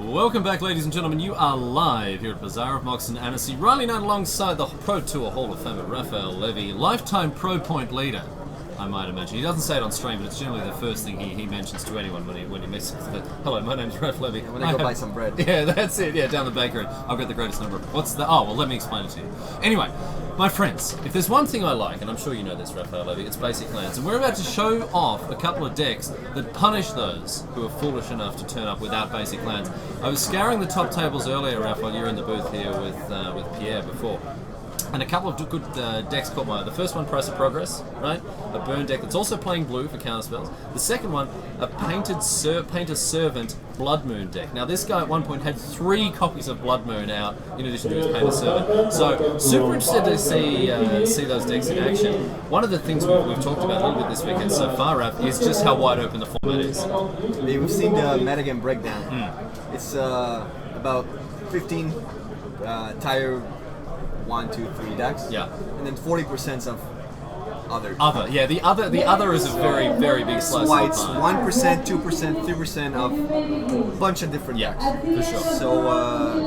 Welcome back, ladies and gentlemen. You are live here at Bazaar of Moxen, Annecy. Riley Knight alongside the Pro Tour Hall of Famer Raphael Levy, lifetime Pro Point leader, I might imagine. He doesn't say it on stream, but it's generally the first thing he mentions to anyone when he messages. Hello, my name's Raph Levy. When I go buy some bread. Yeah, that's it. Yeah, down the bakery. I've got the greatest number of... What's the... Oh, well, let me explain it to you. Anyway, my friends, if there's one thing I like, and I'm sure you know this, Raphael Levy, it's basic lands. And we're about to show off a couple of decks that punish those who are foolish enough to turn up without basic lands. I was scouring the top tables earlier, Raph, while you were in the booth here with Pierre before. And a couple of good decks caught my eye. The first one, Price of Progress, right? A burn deck that's also playing blue for counter spells. The second one, a Painter's Servant Blood Moon deck. Now, this guy at one point had 3 copies of Blood Moon out in addition to his Painter's Servant. So, super interested to see those decks in action. One of the things we've talked about a little bit this weekend so far, Raph, is just how wide open the format is. We've seen the metagame breakdown. It's about 15 tire 1, 2, 3 decks. Yeah. And then 40% of other. Yeah. The other is a very, very big slice Why of it's the 1%, 2%, 3% of a bunch of different decks. for sure. So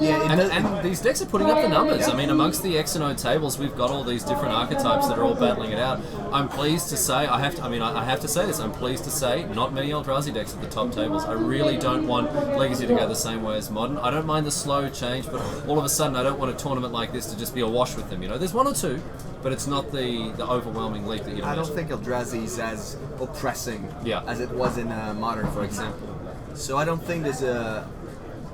And these decks are putting up the numbers. Yeah. I mean, amongst the X and O tables, we've got all these different archetypes that are all battling it out. I'm pleased to say, I have to say this. I'm pleased to say, not many Eldrazi decks at the top tables. I really don't want Legacy to go the same way as Modern. I don't mind the slow change, but all of a sudden, I don't want a tournament like this to just be awash with them. You know, there's 1 or 2, but it's not the overwhelming leap that you'd I imagine. don't think Eldrazi is as oppressing Yeah. as it was in Modern, for example. So I don't think there's a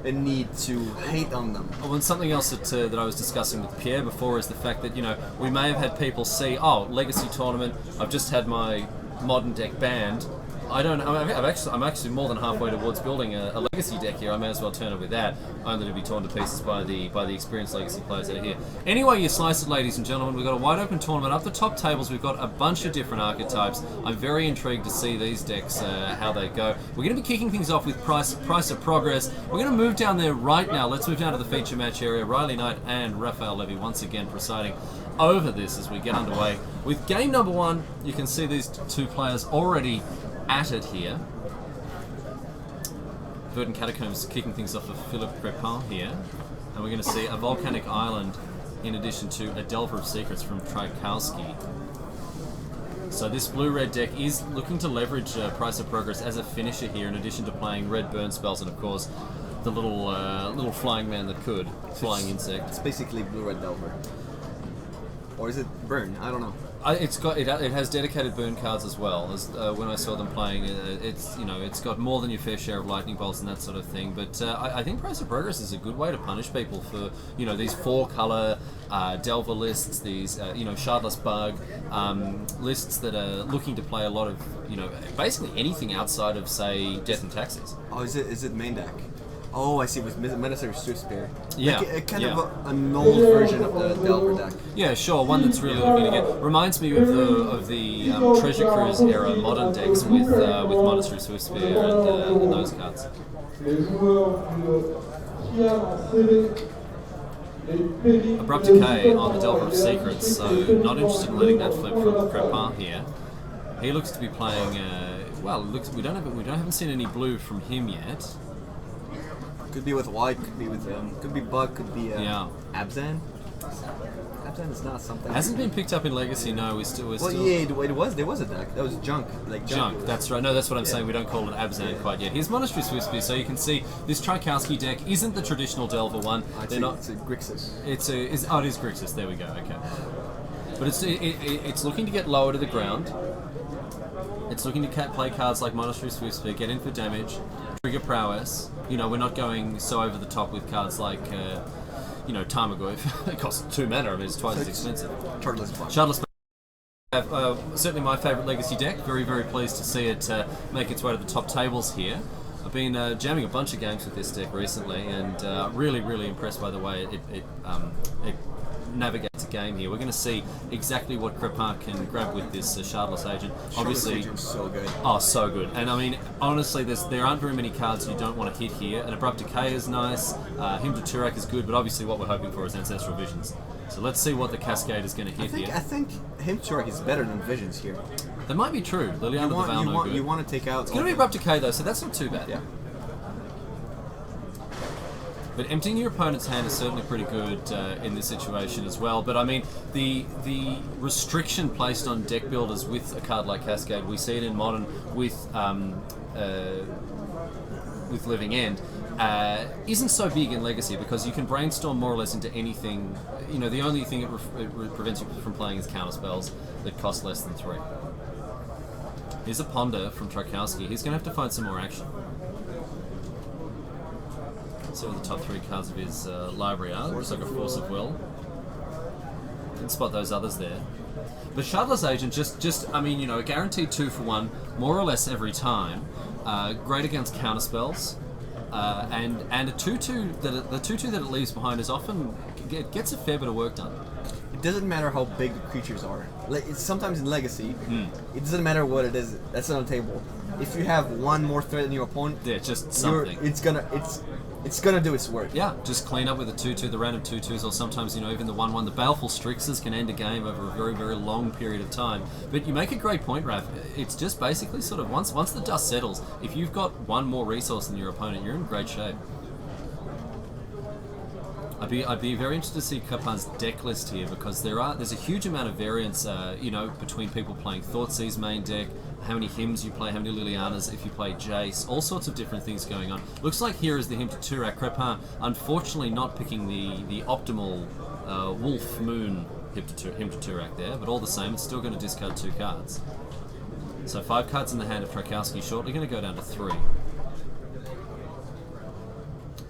need to hate on them. Oh, and something else that I was discussing with Pierre before is the fact that, you know, we may have had people see, oh, Legacy tournament, I've just had my Modern deck banned. I'm actually more than halfway towards building a Legacy deck here. I may as well turn it with that, only to be torn to pieces by the experienced Legacy players out here. Anyway, you slice it, ladies and gentlemen. We've got a wide open tournament. Up the top tables, we've got a bunch of different archetypes. I'm very intrigued to see these decks, how they go. We're going to be kicking things off with Price of Progress. We're going to move down there right now. Let's move down to the feature match area. Riley Knight and Raphael Levy once again presiding over this as we get underway. With game number 1, you can see these 2 players already at it here. Verdant Catacombs kicking things off of Philip Crepin here. And we're going to see a Volcanic Island in addition to a Delver of Secrets from Tchaikovsky. So this blue-red deck is looking to leverage Price of Progress as a finisher here in addition to playing red burn spells and of course the little flying man that could, flying insect. It's basically blue-red Delver. Or is it burn? I don't know. It has dedicated burn cards as well. As when I saw them playing, it's got more than your fair share of lightning bolts and that sort of thing. But I think Price of Progress is a good way to punish people for these 4-color Delver lists, these Shardless Bug lists that are looking to play a lot of basically anything outside of say Death and Taxes. Oh, is it main deck? Oh, I see. It was Menacing Swiftsphere. Yeah. Like kind of an old version of the Delver deck. Yeah, sure. One that's really looking to get reminds me of the Treasure Cruise era Modern decks with Monastery Swiftsphere and those cards. Abrupt Decay on the Delver of Secrets, so not interested in letting that flip from Crepin here. He looks to be playing. We haven't seen any blue from him yet. Could be with white, could be Bug, could be Abzan. Abzan is not something. Hasn't been picked up in Legacy. No, we're still. Yeah, it was. There was a deck. That was junk. Junk. That's right. No, that's what I'm saying. We don't call it Abzan quite yet. Here's Monastery Swiftsphere, so you can see this Tchaikovsky deck isn't the traditional Delver one. It's a Grixis. It is Grixis. There we go. Okay. But it's looking to get lower to the ground. It's looking to play cards like Monastery Swiftsphere, get in for damage, trigger prowess. We're not going so over the top with cards like, Tarmogoyf. It costs 2 mana. I mean, it's twice as expensive. Shardless Bug. Certainly my favourite Legacy deck. Very, very pleased to see it make its way to the top tables here. I've been jamming a bunch of games with this deck recently, and really, really impressed by the way it navigates a game here. We're going to see exactly what Crepin can grab with this Shardless Agent. Obviously, Agent's so good. Oh, so good. And I mean, honestly, there aren't very many cards you don't want to hit here. An Abrupt Decay is nice. Hymn to Turak is good, but obviously what we're hoping for is Ancestral Visions. So let's see what the Cascade is going to hit here. I think Hymn to Turak is better than Visions here. That might be true. Liliana the Val, no good. You want to take out... It's going to be Abrupt Decay though, so that's not too bad. Yeah. But emptying your opponent's hand is certainly pretty good in this situation as well. But I mean, the restriction placed on deck builders with a card like Cascade, we see it in Modern with Living End, isn't so big in Legacy because you can brainstorm more or less into anything. You know, the only thing it prevents you from playing is counter spells that cost less than 3. Here's a Ponder from Tchaikovsky. He's going to have to find some more action. See what the top 3 cards of his library are. Looks like a Force of Will. Can spot those others there. But Shardless Agent just I mean, you know, guaranteed 2 for 1 more or less every time. Great against counter spells. And a 2/2 the 2/2 that it leaves behind is often gets a fair bit of work done. It doesn't matter how big the creatures are. Sometimes in Legacy, it doesn't matter what it is that's on the table. If you have one more threat than your opponent, yeah, just something. It's gonna do its work. Yeah, just clean up with a 2/2, the random 2/2s, or sometimes, you know, even the 1/1. The Baleful Strixes can end a game over a very, very long period of time. But you make a great point, Raph. It's just basically sort of once the dust settles, if you've got one more resource than your opponent, you're in great shape. I'd be very interested to see Kapan's deck list here because there's a huge amount of variance, you know, between people playing Thoughtsea's main deck, how many hymns you play, how many Lilianas, if you play Jace, all sorts of different things going on. Looks like here is the hymn to Turak. Crepin, unfortunately, not picking the optimal Wolf Moon hymn to Turak there, but all the same, it's still going to discard 2 cards. So 5 cards in the hand of Tchaikovsky, shortly going to go down to 3.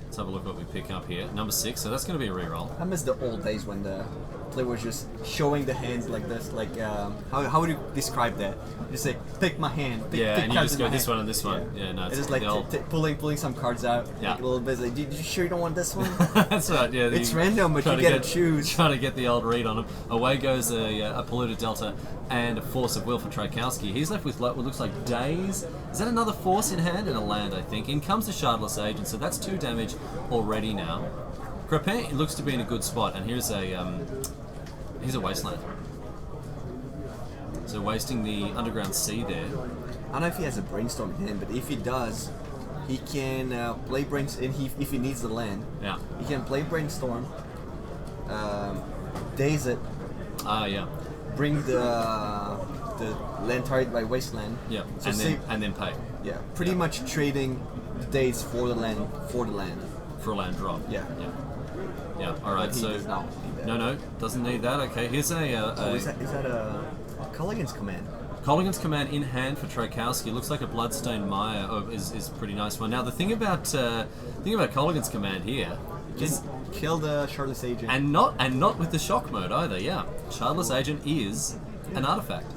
Let's have a look what we pick up here. Number 6, so that's going to be a reroll. I miss the old days when the player was just showing the hands like this. Like, how would you describe that? Just say, pick my hand. Pick and you cards just in go my this hand. one and this one. Yeah, no, it's it's just like the old... pulling some cards out. Yeah. Like a little bit. Like, you sure you don't want this one? That's right. Yeah, It's random, but you get to choose. Trying to get the old read on him. Away goes a Polluted Delta and a Force of Will for Tchaikovsky. He's left with what looks like Daze. Is that another Force in hand and a land? I think. In comes the Shardless Agent, so that's 2 damage already now. Crepin looks to be in a good spot, and here's a Wasteland. So wasting the Underground Sea there. I don't know if he has a Brainstorm in him, but if he does, he can play Brainstorm. If he needs the land, Yeah. he can play Brainstorm, daze it, Yeah. bring the land target by Wasteland. Yeah. So and then pay. Yeah, pretty much trading the daze for the land. For a land drop. Yeah. Yeah. Yeah. All right. But he So does not need that. no, doesn't need that. Okay. Here's Is that a Culligan's Command? Colligan's Command in hand for Tchaikovsky. Looks like a Bloodstained Mire is a pretty nice one. Now the thing about Colligan's Command here is Kill the Shardless Agent. and not with the shock mode either. Yeah, Shardless Agent is an artifact.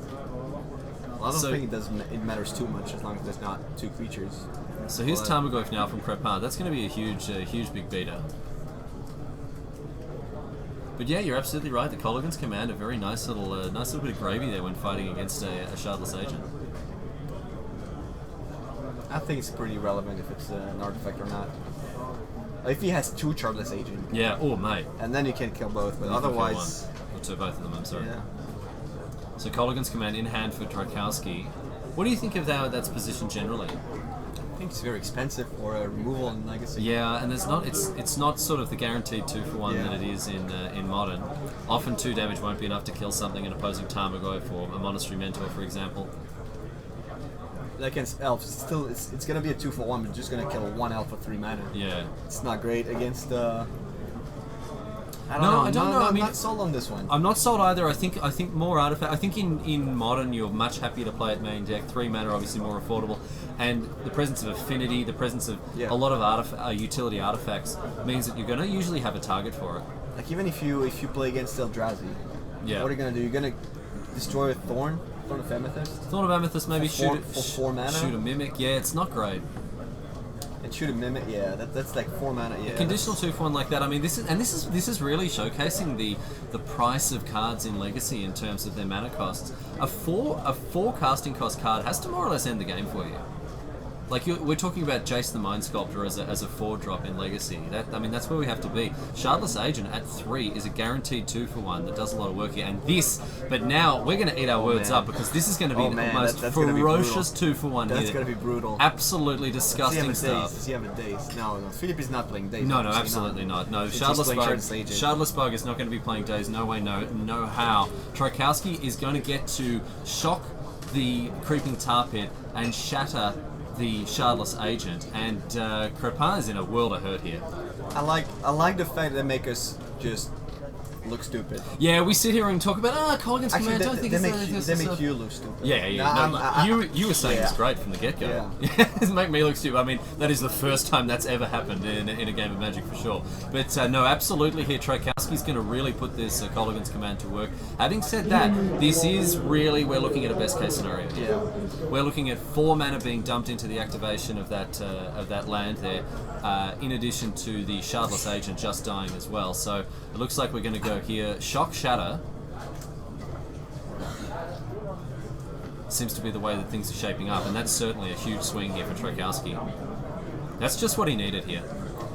Well, I don't think it matters too much as long as there's not 2 creatures. So here's Tarmogoyf now from Crepin. That's going to be a huge big beater. But yeah, you're absolutely right. The Colligan's Command, a very nice little bit of gravy there when fighting against a Shardless Agent. I think it's pretty relevant if it's an artifact or not. If he has 2 Shardless Agent, Yeah. Oh, mate. and then you can kill both, but You can kill otherwise, one. Or 2, both of them. I'm sorry. yeah. So Colligan's Command in hand for Tchaikovsky. What do you think of that's position generally? I think it's very expensive for a removal in Legacy. Yeah, and it's not sort of the guaranteed 2 for 1 that it is in Modern. Often 2 damage won't be enough to kill something an opposing Tarmogoyf or a Monastery Mentor, for example. Like against elves, it's gonna be a 2 for 1, but just gonna kill 1 elf for 3 mana. Yeah. It's not great against. I don't know. I mean, I'm not sold on this one. I'm not sold either. I think more artifact. I think in Modern you're much happier to play at main deck. 3 mana obviously more affordable, and the presence of affinity, the presence of a lot of utility artifacts means that you're going to usually have a target for it. Like even if you play against Eldrazi, Yeah. what are you gonna do? You're gonna destroy a Thorn of Amethyst, Thorn of Amethyst, maybe For shoot four- for 4 mana? Shoot a Mimic. Yeah, it's not great. and shoot a Mimic. Yeah, that's like 4 mana. Yeah, Conditional 2 for 1 like that. I mean, this is really showcasing the price of cards in Legacy in terms of their mana costs. A 4 casting cost card has to more or less end the game for you. Like we're talking about Jace the Mind Sculptor as a 4-drop in Legacy. That's where we have to be. Shardless Agent at 3 is a guaranteed 2-for-1 that does a lot of work here. And but now we're going to eat our words up because this is going to be the most ferocious 2-for-1 here. That's going to be brutal. Absolutely disgusting stuff. Does he have a Daze? No, Philip is not playing Daze. No, absolutely not. No, Shardless Bug is not going to be playing Daze. No way, no how. Trokowski is going to get to shock the Creeping Tar Pit and shatter the Shardless Agent, and Crepin is in a world of hurt here. I like the fact that they make us just look stupid. Yeah, we sit here and talk about Colligan's Command. I don't think they make you look stupid. Yeah. You were saying it's great from the get-go. Yeah. It make me look stupid. I mean, that is the first time that's ever happened in a game of Magic for sure. But no, absolutely here, Trokowski's going to really put this Colligan's Command to work. Having said that, this is really, we're looking at a best-case scenario here. Yeah. We're looking at 4 mana being dumped into the activation of that land there, in addition to the Shardless Agent just dying as well. So it looks like we're going to go here. Shock Shatter seems to be the way that things are shaping up, and that's certainly a huge swing here for Trokowski. That's just what he needed here.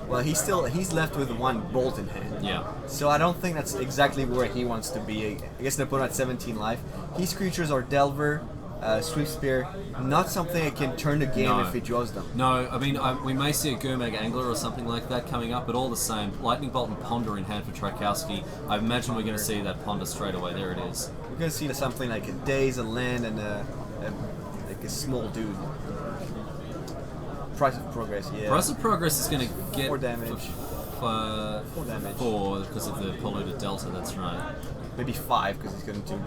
Well, he's left with 1 bolt in hand. Yeah. So I don't think that's exactly where he wants to be. I guess the opponent at 17 life. His creatures are Delver, Swift Spear, not something that can turn the game if he draws them. No, I mean, we may see a Gurmag Angler or something like that coming up, but all the same, Lightning Bolt and Ponder in hand for Trokowski. I imagine we're going to see that Ponder straight away. There it is. We're going to see something like a Daze, a land, and like a small dude. Price of Progress, yeah. Price of Progress is going to get 4 damage. 4 damage. 4 because of the polluted Delta, that's right. Maybe 5 because he's going to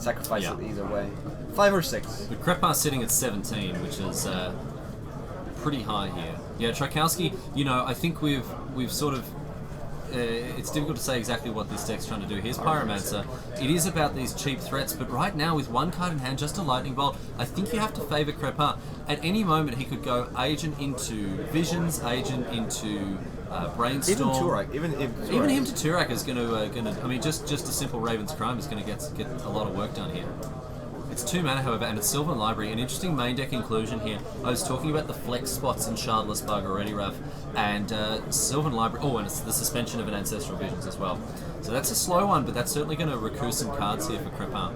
sacrifice it either way. 5 or 6. But Crepin's sitting at 17, which is pretty high here. Yeah, Trokowski, I think we've sort of... it's difficult to say exactly what this deck's trying to do. Here's Pyromancer. It is about these cheap threats, but right now with 1 card in hand, just a Lightning Bolt, I think you have to favour Crepin. At any moment, he could go Agent into Visions, Agent into Brainstorm. Even Turak. Even him to Turak is going to. I mean, just a simple Raven's Crime is going to get a lot of work done here. It's 2 mana, however, and it's Sylvan Library. An interesting main deck inclusion here. I was talking about the flex spots in Shardless Bug already, Raph, and Sylvan Library. Oh, and it's the suspension of an Ancestral Visions as well. So that's a slow one, but that's certainly going to recruit some cards here for Crepin.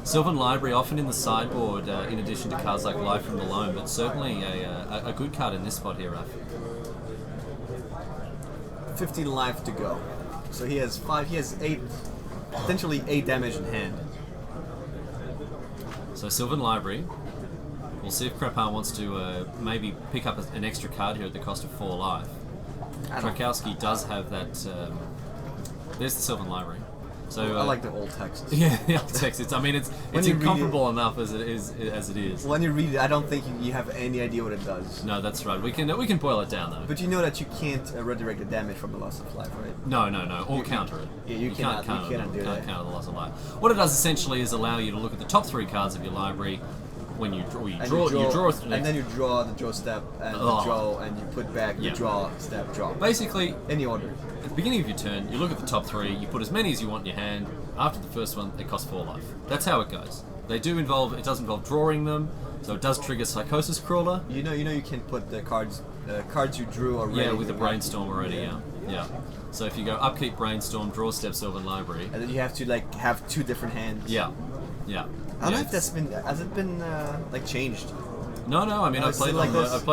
Sylvan Library often in the sideboard, in addition to cards like Life from the Loam, but certainly a good card in this spot here, Raph. 15 life to go. So he has 5. He has 8, potentially 8 damage in hand. So Sylvan Library. We'll see if Crepin wants to maybe pick up an extra card here at the cost of 4 life. Trokowski does have that. There's the Sylvan Library. So I like the old text. Yeah, the old text. It's incomparable enough as it is. When you read it, I don't think you have any idea what it does. No, that's right. We can boil it down though. But you know that you can't redirect the damage from the loss of life, right? No. Or counter it. Yeah, you cannot counter the loss of life. What it does essentially is allow you to look at the top 3 cards of your library. When you draw, and then you draw the draw step and the draw, and you put back the draw step draw. Basically, any order. At the beginning of your turn, you look at the top 3, you put as many as you want in your hand. After the first one, they cost 4 life. That's how it goes. It does involve drawing them, so it does trigger Psychosis Crawler. You can put the cards you drew already. Yeah, with the Brainstorm already. Yeah. So if you go upkeep Brainstorm, draw step Sylvan Library, and then you have to have 2 different hands. Yeah. I don't know if has it been changed? No. I mean, I played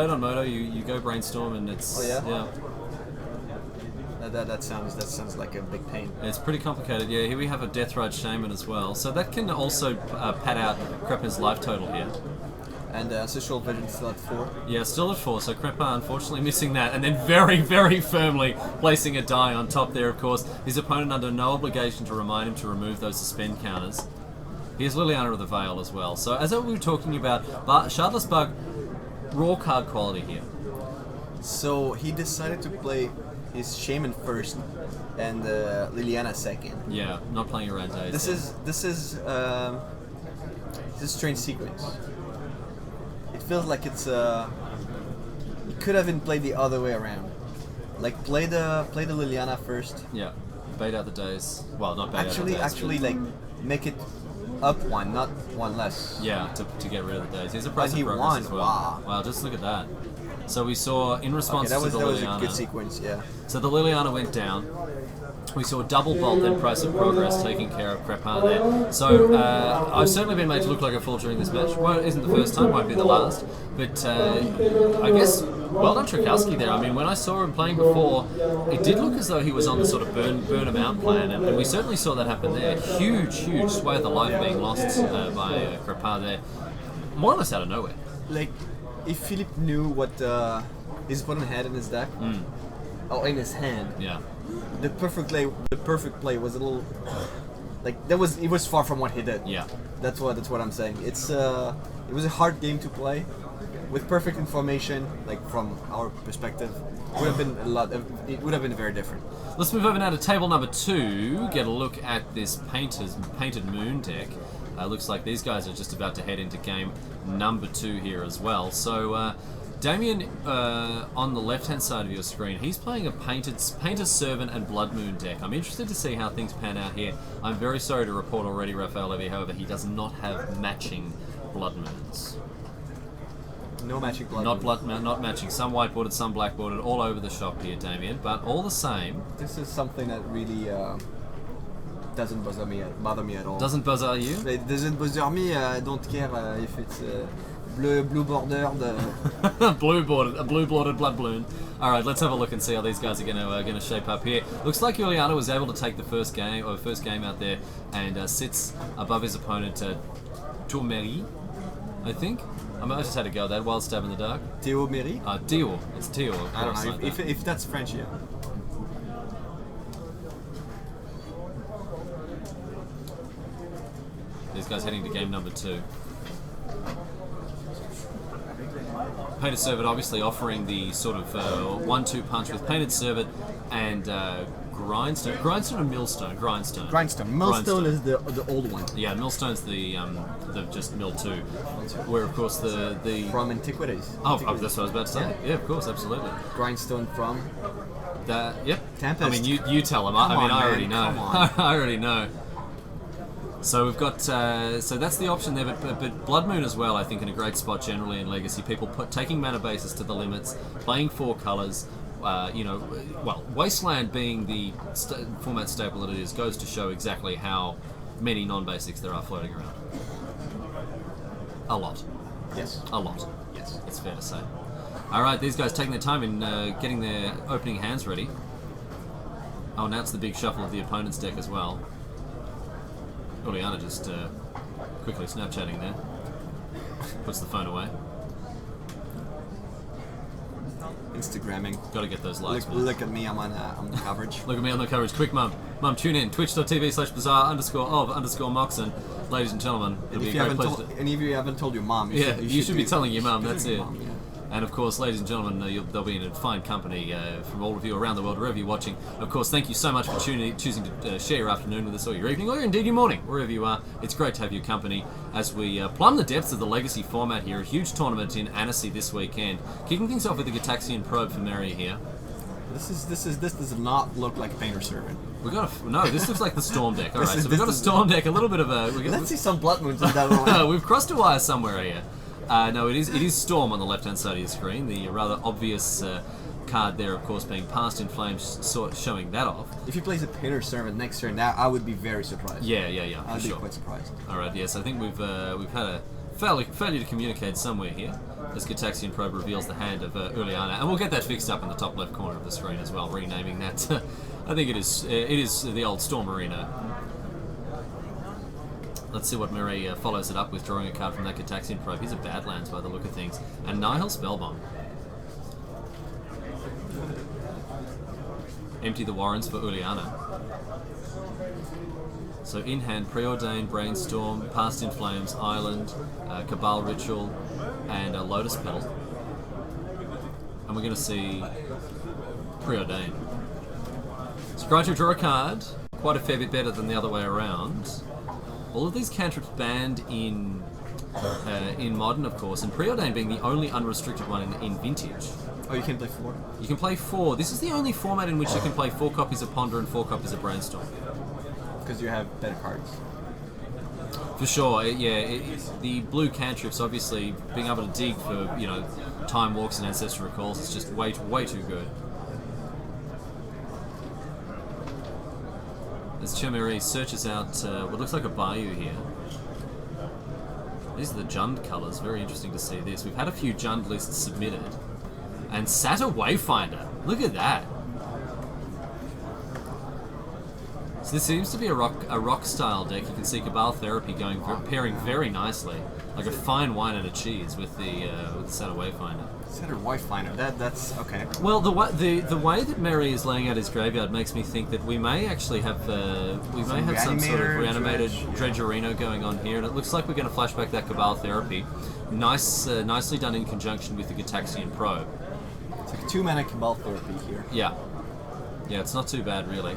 on Moto. You go Brainstorm and it's yeah. That sounds like a big pain. It's pretty complicated. Yeah, here we have a Deathrite Shaman as well, so that can also pad out Crepin's life total here. And Ancestral Vision still at 4. Yeah, still at 4. So Crepin unfortunately missing that, and then very, very firmly placing a die on top there. Of course, his opponent under no obligation to remind him to remove those suspend counters. Here's Liliana of the Veil as well. So as we were talking about, Shardless Bug, raw card quality here. So he decided to play his Shaman first and Liliana second. Yeah, not playing around days. This is a strange sequence. It feels like it could have been played the other way around. Like play the Liliana first. Yeah, bait out the days. Well, not bait out the days. Actually, make it up one, not one less. Yeah, to get rid of the days. He's a price And he of progress won. as well. Wow. Just look at that. So we saw in response Okay, to the that was a Liliana. good sequence, yeah. So the Liliana went down. We saw double bolt, then price of progress taking care of Crepin there. So I've certainly been made to look like a fool during this match. Well, it isn't the first time, won't be the last. But I guess, well done Trakowski there. I mean, when I saw him playing before, it did look as though he was on the sort of burn him out plan, and we certainly saw that happen there. Huge swathe of life being lost by Crepin there, more or less out of nowhere. Like, if Philippe knew what his opponent had in his deck, or in his hand, Yeah. the perfect play was a little like it was far from what he did. Yeah. That's what I'm saying. It was a hard game to play with perfect information. Like from our perspective, would have been it would have been very different. Let's move over now to table number 2. Get a look at this painted moon deck. Looks like these guys are just about to head into game number 2 here as well. So. Damien, on the left-hand side of your screen, he's playing a Painter's Servant and Blood Moon deck. I'm interested to see how things pan out here. I'm very sorry to report already, Raphael Levy, however, he does not have matching Blood Moons. No matching Blood Not not matching. Some whiteboarded, some blackboarded, all over the shop here, Damien. But all the same... This is something that really doesn't bother me at all. Doesn't bother you? It doesn't bother me. I don't care if it's... blue bordered. blue bordered blood balloon. All right, let's have a look and see how these guys are going to shape up here. Looks like Juliano was able to take the first game out there and sits above his opponent, Tourmery, I think. I just had to go that wild stab in the dark. Théo Méry? Théo. It's Théo. Of I don't course, know like if that's French, yeah. These guys heading to game number 2. Painted Servant obviously offering the sort of 1-2 punch with Painted Servant and Grindstone. Grindstone or Millstone? Grindstone. Millstone is the old one. Yeah, Millstone's the just Mill 2. Where of course the From Antiquities. Oh, that's what I was about to say. Yeah, of course, absolutely. Grindstone from Yep. Tempest. I mean, you tell them. I already know. I already know. So we've got, so that's the option there, but Blood Moon as well, I think, in a great spot generally in Legacy. People taking mana bases to the limits, playing 4 colours, Wasteland being the format staple that it is, goes to show exactly how many non-basics there are floating around. A lot. Yes. A lot. Yes. It's fair to say. Alright, these guys taking their time in getting their opening hands ready. I'll announce the big shuffle of the opponent's deck as well. Juliana just quickly Snapchatting there. Puts the phone away. Instagramming. Got to get those likes, man. Look at me, I'm on the coverage. Look at me on the coverage. Quick, Mum, tune in. Twitch.tv/Bazaar_of_Moxen. Ladies and gentlemen, it'll be a great pleasure. Any of you haven't told your mom, you should be telling your mum, that's it. Mom, yeah. And of course, ladies and gentlemen, they'll be in a fine company from all of you around the world, wherever you're watching. Of course, thank you so much for choosing to share your afternoon with us, or your evening, or indeed your morning, wherever you are. It's great to have your company as we plumb the depths of the Legacy format here. A huge tournament in Annecy this weekend. Kicking things off with the Gataxian Probe for Mary here. This does not look like Painter Servant. No, this looks like the Storm deck. All right, so we've got a Storm deck, a little bit of a... Let's see some Blood Moons in that one. We've crossed a wire somewhere here. No, it is Storm on the left-hand side of your screen. The rather obvious card there, of course, being Past in Flames, showing that off. If he plays a Painter Servant next turn, now I would be very surprised. Yeah, I'd be sure. quite surprised. All right, yes, I think we've had a failure to communicate somewhere here, as Gataxian Probe reveals the hand of Juliana, and we'll get that fixed up in the top left corner of the screen as well, renaming that. I think it is the old Storm Arena. Let's see what Murray follows it up with, drawing a card from that Gataxian Probe. He's a Badlands by the look of things. And Nihil Spellbomb. Empty the Warrens for Juliana. So in hand, Preordained, Brainstorm, Past in Flames, Island, Cabal Ritual, and Lotus Petal. And we're going to see Preordained. So try to draw a card, quite a fair bit better than the other way around. All of these cantrips banned in Modern, of course, and Preordained being the only unrestricted one in Vintage. Oh, you can play 4? You can play 4. This is the only format in which you can play 4 copies of Ponder and 4 copies of Brainstorm. Because you have better cards. For sure, the blue cantrips, obviously, being able to dig for, time walks and ancestral recalls is just way too good. As Chimeri searches out what looks like a bayou here. These are the Jund colours, very interesting to see this. We've had a few Jund lists submitted. And Satyr Wayfinder, look at that. So this seems to be a rock style deck. You can see Cabal Therapy pairing very nicely, like a fine wine and a cheese with the Satyr Wayfinder. Satyr Wayfinder, that's okay. Well, the way that Mary is laying out his graveyard makes me think that we may actually have some sort of reanimated Dredgerino going on here, and it looks like we're going to flashback that Cabal Therapy. Nicely done in conjunction with the Gitaxian Probe. It's like a 2-mana Cabal Therapy here. Yeah, it's not too bad really.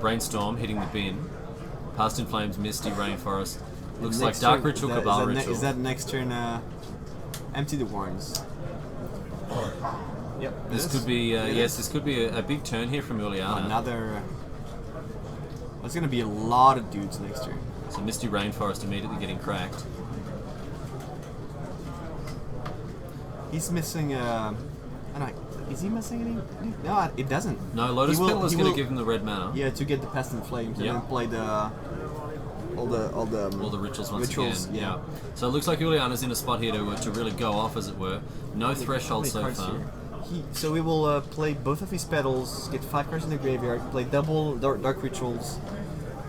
Brainstorm hitting the bin. Past in Flames, Misty, Rainforest. Looks like Dark Ritual, Cabal Ritual. Is that next turn Empty the Warrens? Yep. This could be, this could be a big turn here from Uliana. Another... There's going to be a lot of dudes next turn. So Misty Rainforest immediately getting cracked. He's missing... I don't know. Is he missing any? No, it doesn't. No, Lotus Petal is going to give him the red mana. Yeah, to get the Pest and Flames and then play all the rituals once again. Yeah. So it looks like Uliana's in a spot here to really go off, as it were. No threshold so far. So we will play both of his petals, get 5 cards in the graveyard, play double dark rituals,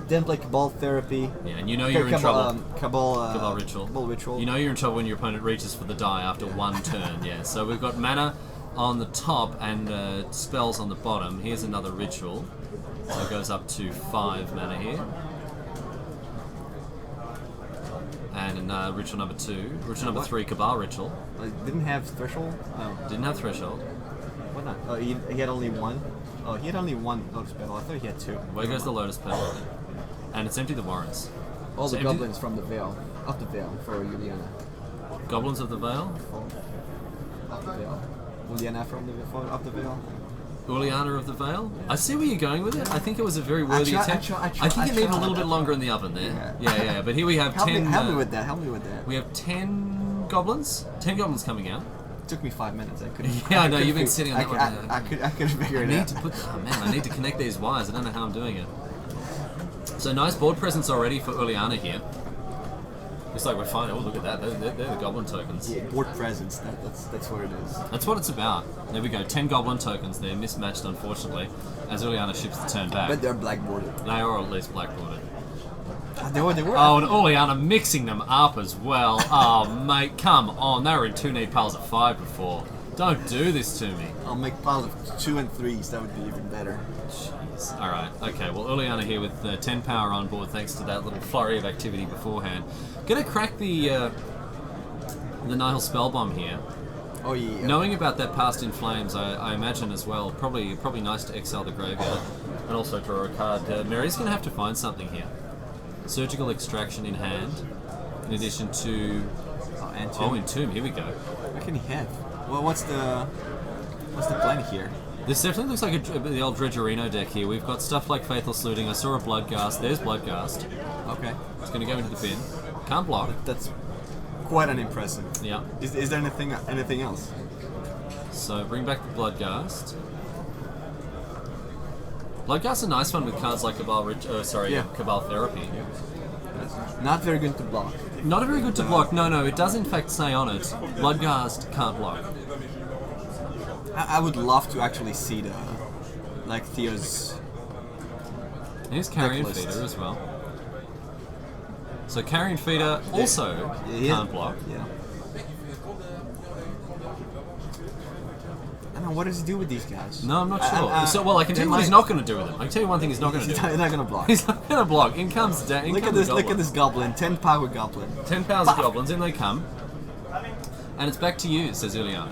then play Cabal Therapy. Yeah, and you're in trouble. Cabal Ritual. You know you're in trouble when your opponent reaches for the die after one turn. Yeah. So we've got mana on the top and spells on the bottom. Here's another ritual. So it goes up to 5 mana here. And ritual number 2. Ritual number 3, Cabal Ritual. Didn't have threshold? No. Didn't have threshold. What not? Oh, he had only one? Oh, he had only one Lotus Petal. I thought he had 2. Where goes the Lotus Petal? And it's Empty the Warrens. All the goblins from the Veil. Up the Veil for Uliana. Goblins of the Veil? Up the Veil. Uliana from the up the Veil. Uliana of the Veil? I see where you're going with it. I think it was a very worthy attempt. I think it needed a little bit longer in the oven there. Yeah. But here we have 10... Help me with that. We have 10 goblins. 10 goblins coming out. It took me 5 minutes. I couldn't... Yeah, I know. You've been sitting on that one. I could figure it out. I need to connect these wires. I don't know how I'm doing it. So nice board presence already for Uliana here. Looks like we're fine. Oh, look at that. They're the goblin tokens. Yeah, board presence. That's what it is. That's what it's about. There we go. 10 goblin tokens there, mismatched unfortunately, as Uliana ships the turn back. But they're blackboarded. They are at least blackboarded. They were. Oh, and Uliana mixing them up as well. Oh, mate, come on. They were in 2-need piles of 5 before. Don't do this to me. I'll make piles of 2 and 3s. That would be even better. Jeez. Alright, okay. Well, Uliana here with 10 power on board thanks to that little flurry of activity beforehand. Gonna crack the Nihil Spell Bomb here. Oh yeah. Knowing about that Past in Flames, I imagine as well, probably nice to exile the graveyard and also draw a card. Mary's gonna have to find something here. Surgical Extraction in hand, in addition to... Entomb, here we go. What can he have? Well, what's the plan here? This definitely looks like the old Dredgerino deck here. We've got stuff like Faithful Saluting. I saw a Bloodghast. There's Bloodghast. Okay. It's going to go into the bin. Can't block. That's quite unimpressive. Yeah. Is there anything else? So bring back the Bloodghast. Bloodghast's a nice one with cards like Cabal Therapy. Yeah. Not very good to block. Not very good to block. No. It does in fact say on it, Bloodghast can't block. I would love to actually see Theo's... Here's Carrion Feeder as well. So Carrion Feeder also can't block. Yeah. I don't know, what does he do with these guys? No, I'm not sure. I can tell you what he's not going to do with them. I can tell you one thing he's not going to do. He's not going to block. He's not going to block. In comes down. Look at this goblin. 10 power goblin. 10 powers of goblins. In they come. And it's back to you, says Uliana.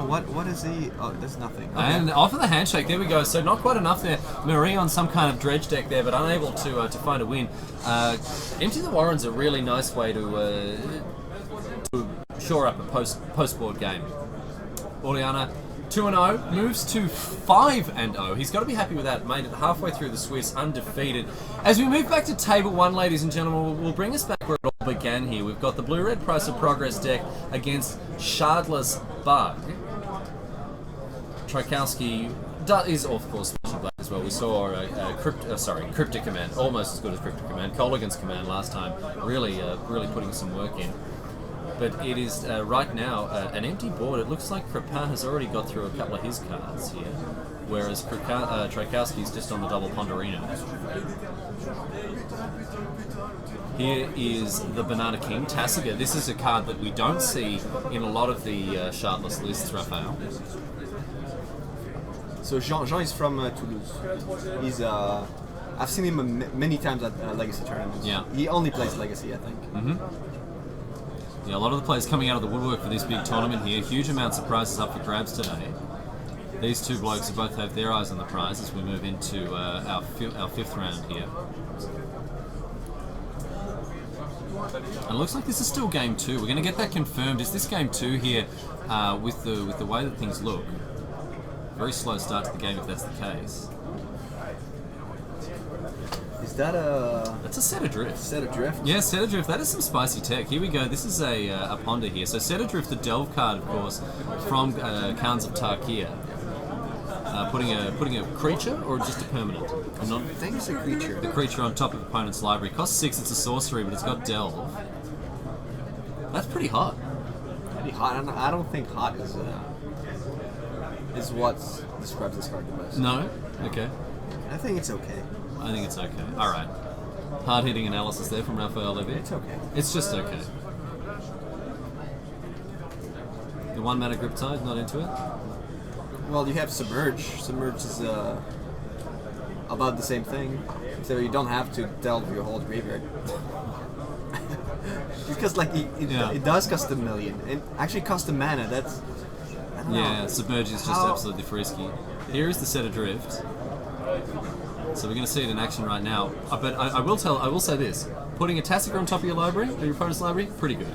What is he? Oh, there's nothing. Okay. And off of the handshake, there we go. So not quite enough there. Marie on some kind of dredge deck there, but unable to find a win. Empty the Warren's a really nice way to shore up a post-board game. Uliana 2-0, moves to 5-0. He's got to be happy with that. Made it halfway through the Swiss, undefeated. As we move back to table 1, ladies and gentlemen, we'll bring us back where it all began here. We've got the Blue-Red Price of Progress deck against Shardless Bug. Trikowski is, of course, Special Black as well. We saw Cryptic Command, almost as good as Cryptic Command. Colligan's Command last time, really putting some work in. But it is, right now, an empty board. It looks like Crepin has already got through a couple of his cards here, whereas Trikowski's just on the double Ponderino. Here is the Banana King, Tassiger. This is a card that we don't see in a lot of the Shardless lists, Raphael. So Jean is from Toulouse. He's I've seen him many times at Legacy tournaments. Yeah. He only plays Legacy, I think. Yeah, a lot of the players coming out of the woodwork for this big tournament here. Huge amounts of prizes up for grabs today. These two blokes both have their eyes on the prize as we move into our fifth round here. And it looks like this is still game 2. We're going to get that confirmed. Is this game 2 here with the way that things look? Very slow start to the game if that's the case. Is that a... That's a Set Adrift. Set Adrift? Yeah, Set Adrift. That is some spicy tech. Here we go. This is a ponder here. So Set Adrift, the Delve card, of course, from Khans of Tarkir. Putting a creature or just a permanent? I think it's a creature. The creature on top of opponent's library. Costs 6, it's a sorcery, but it's got Delve. That's pretty hot. Pretty hot. I don't think hot is what describes this card the best. No? Okay. I think it's okay. I think it's okay. Alright. Hard-hitting analysis there from Raphael Levy. It's okay. It's just okay. The 1-mana Griptide, not into it? Well, you have Submerge. Submerge is about the same thing, so you don't have to delve your whole graveyard. Because like it does cost 1 million, and actually cost a mana. That's I don't know. Submerge is just absolutely frisky. Here is the Set Adrift. So we're going to see it in action right now. But I will say this: putting a Tassiger on top of your library, or your opponent's library, pretty good.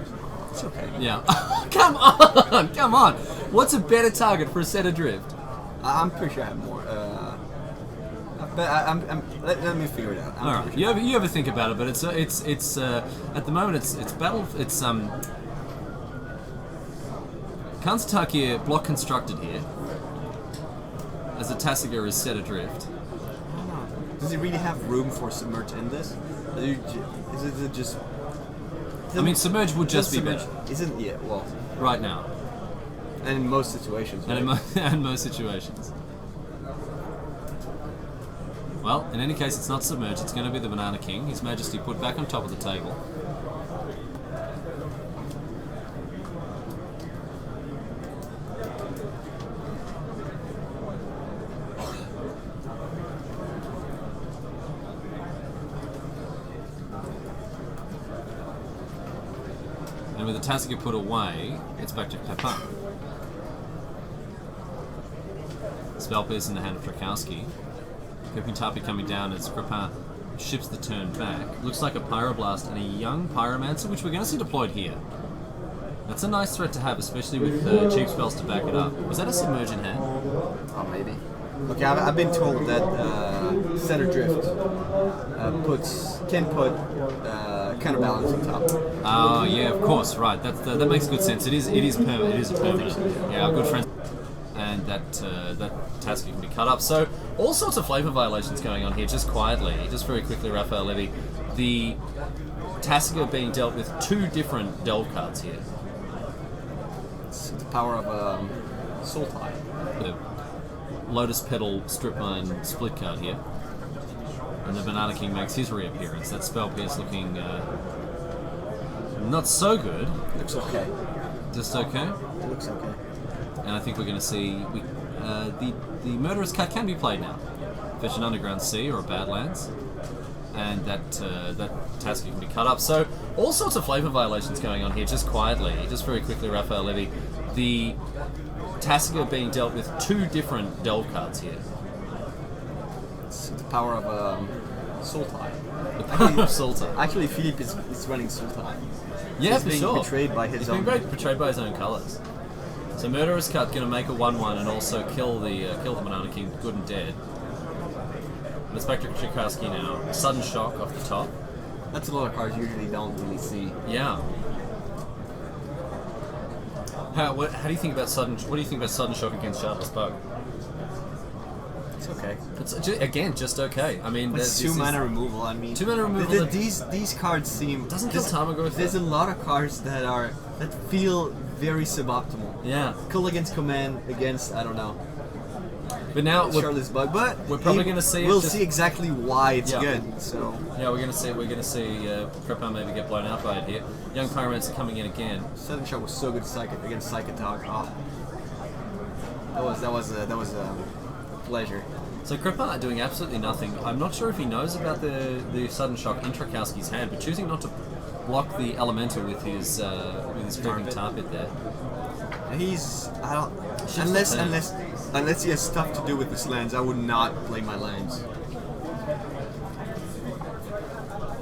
It's okay. Yeah. Come on! What's a better target for a Set Adrift? I'm pretty sure I have more. But let me figure it out. All right. Sure. You ever think about it? But it's at the moment it's battle. It's Khans of Tarkir block constructed here. As a Tassiger is Set Adrift. Does he really have room for Submerge in this? Is it just... I mean, Submerge would just be better. Isn't it? Well... Right now. And in most situations. Right? And in most situations. Well, in any case, it's not Submerge. It's going to be the Banana King. His Majesty put back on top of the table. And with the Tassiger put away, it's back to Pepin. Spell Pierce in the hand of Trikowski. Keeping Tapi coming down as Crepin ships the turn back. Looks like a Pyroblast and a young Pyromancer, which we're going to see deployed here. That's a nice threat to have, especially with cheap spells to back it up. Was that a Submerge in hand? Oh, maybe. Okay, I've been told that Set Adrift can put counterbalance on top. Oh yeah, of course, right. That makes good sense. It is permanent. It is a permanent. Yeah, our good friend. And that task can be cut up. So all sorts of flavor violations going on here, just quietly, just very quickly. Raphael Levy, the Tassiger being dealt with 2 different delve cards here. It's the power of Sultai. The Lotus Petal Strip Mine split card here. And the Banana King makes his reappearance. That Spell Pierce looking not so good. Looks okay. Just okay? It looks okay. And I think we're going to see the Murderous Cut can be played now. Fetch an Underground Sea or a Badlands, and that task can be cut up. So all sorts of flavor violations going on here, just quietly, just very quickly. Raphael Levy, the Tassiger being dealt with 2 different delve cards here. It's the power of Sultai. The power of Sultai. Actually, Philippe is running Sultai. Yeah, he's for being sure. Betrayed by his He's own. being betrayed by his own colours. So Murderous Cut going to make a 1/1 and also kill the Banana King good and dead. And the Spectre Tchaikovsky now. Sudden Shock off the top. That's a lot of cards you usually don't really see. Yeah. How do you think about sudden? What do you think about Sudden Shock against Shardless Bug? It's okay. It's just okay. I mean, It's 2 mana removal. I mean, 2 mana removal. These cards seem Doesn't kill Tarmogoyf. There's a lot of cards that feel very suboptimal. Yeah. Cool against command, against I don't know. But now Shardless Bug, but we're probably going to see. We'll see exactly why it's Yeah. good. So yeah, we're going to see Crepin maybe get blown out by it here. Young Pyromancer coming in again. Sudden Shot was so good against Psychotog. Oh. That was a pleasure. So Crepin doing absolutely nothing. I'm not sure if he knows about the Sudden Shock in Tchaikovsky's hand, but choosing not to block the Elemental with his creeping tar pit there. He's unless he has stuff to do with his lands, I would not play my lands.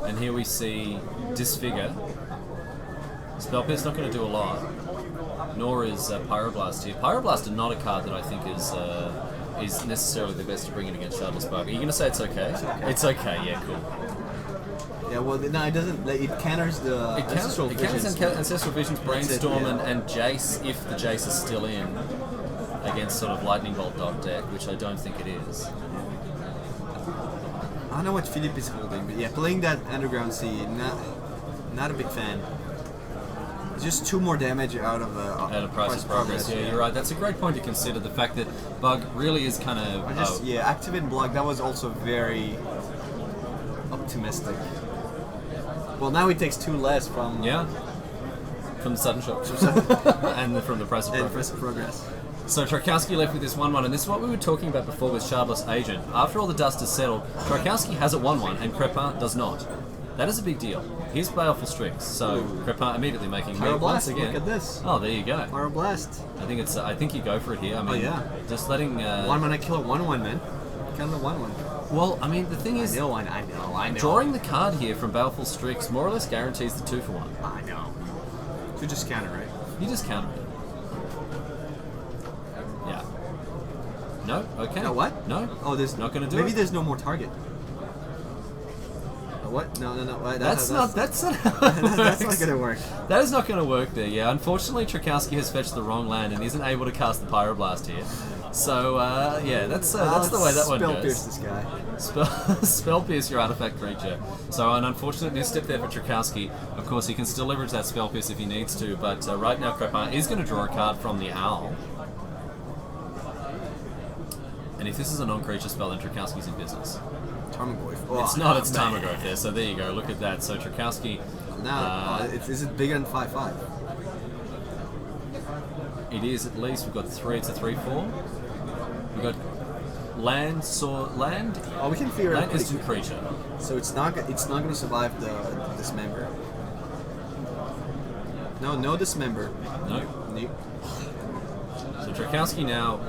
And here we see Disfigure. Spell Pierce not going to do a lot, nor is Pyroblast here. Pyroblast is not a card that I think is necessarily the best to bring in against Shardless Bug. Are you going to say it's okay? It's okay. Yeah, cool. Yeah, well, no, it doesn't. It counters the Ancestral Visions. Ancestral Visions, Brainstorm, and Jace if the Jace is still in against sort of Lightning Bolt dot deck, which I don't think it is. I don't know what Philippe is holding, but yeah, playing that Underground Sea, not a big fan. Just 2 more damage out of Price of Progress. Yeah, you're right. That's a great point to consider. The fact that Bug really is kind of Activate and Block. That was also very optimistic. Well, now he takes 2 less from from the Sudden Shock and from the Price of Progress. So Tchaikovsky left with this 1/1, and this is what we were talking about before with Shardless Agent. After all the dust is settled, Tchaikovsky has a 1/1 and Crepin does not. That is a big deal. Here's Baleful Strix, so Crepin immediately making me once again. Look at this. Oh, there you go. Pyroblast. I think you go for it here. I mean, just letting 1 mana kill a 1/1, man. Kill the 1/1. Well, I mean, the thing is, I know. drawing the card here from Baleful Strix more or less guarantees the 2-for-1. I know. You just counter, right? You just counter it. Yeah. No? Okay. No, what? No? Oh, there's not going to do it. Maybe there's no more target. What? No. That's not that's not gonna work. That is not going to work there. Yeah. Unfortunately, Tchaikovsky has fetched the wrong land and isn't able to cast the Pyroblast here. So that's the way that one goes. Spell Pierce this guy. Spell Pierce your artifact creature. So an unfortunate misstep there for Tchaikovsky. Of course, he can still leverage that Spell Pierce if he needs to, but right now Crepin is going to draw a card from the Owl. And if this is a non-creature spell, then Tchaikovsky's in business. Tarmogoyf. It's not, it's Tarmogoyf there, so there you go, look at that. So Tchaikovsky... Now, is it bigger than 5/5? It is at least, we've got 3, it's a 3/4. We've got land. Oh, we can figure land out. Land instant creature. So it's not going to survive the Dismember. No Dismember. No. Nope. So Tchaikovsky now...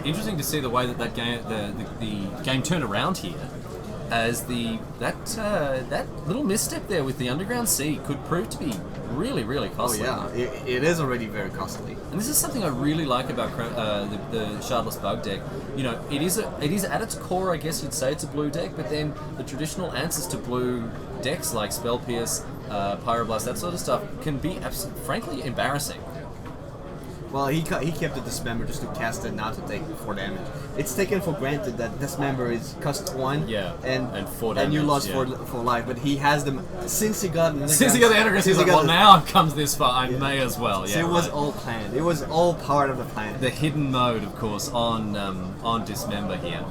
Interesting to see the way that game, the game turned around here, as that little misstep there with the Underground Sea could prove to be really, really costly. Oh yeah, it is already very costly. And this is something I really like about the Shardless Bug deck. You know, it is at its core, I guess you'd say it's a blue deck, but then the traditional answers to blue decks like Spell Pierce, Pyroblast, that sort of stuff can be frankly embarrassing. Well, he kept the Dismember just to cast it, not to take 4 damage. It's taken for granted that Dismember is cost 1, and 4 damage, and you lost 4 life. But he has them since he got the Underground. He's like, well, now I've come this far, I may as well. Yeah, so it was all planned. It was all part of the plan. The hidden mode, of course, on Dismember here.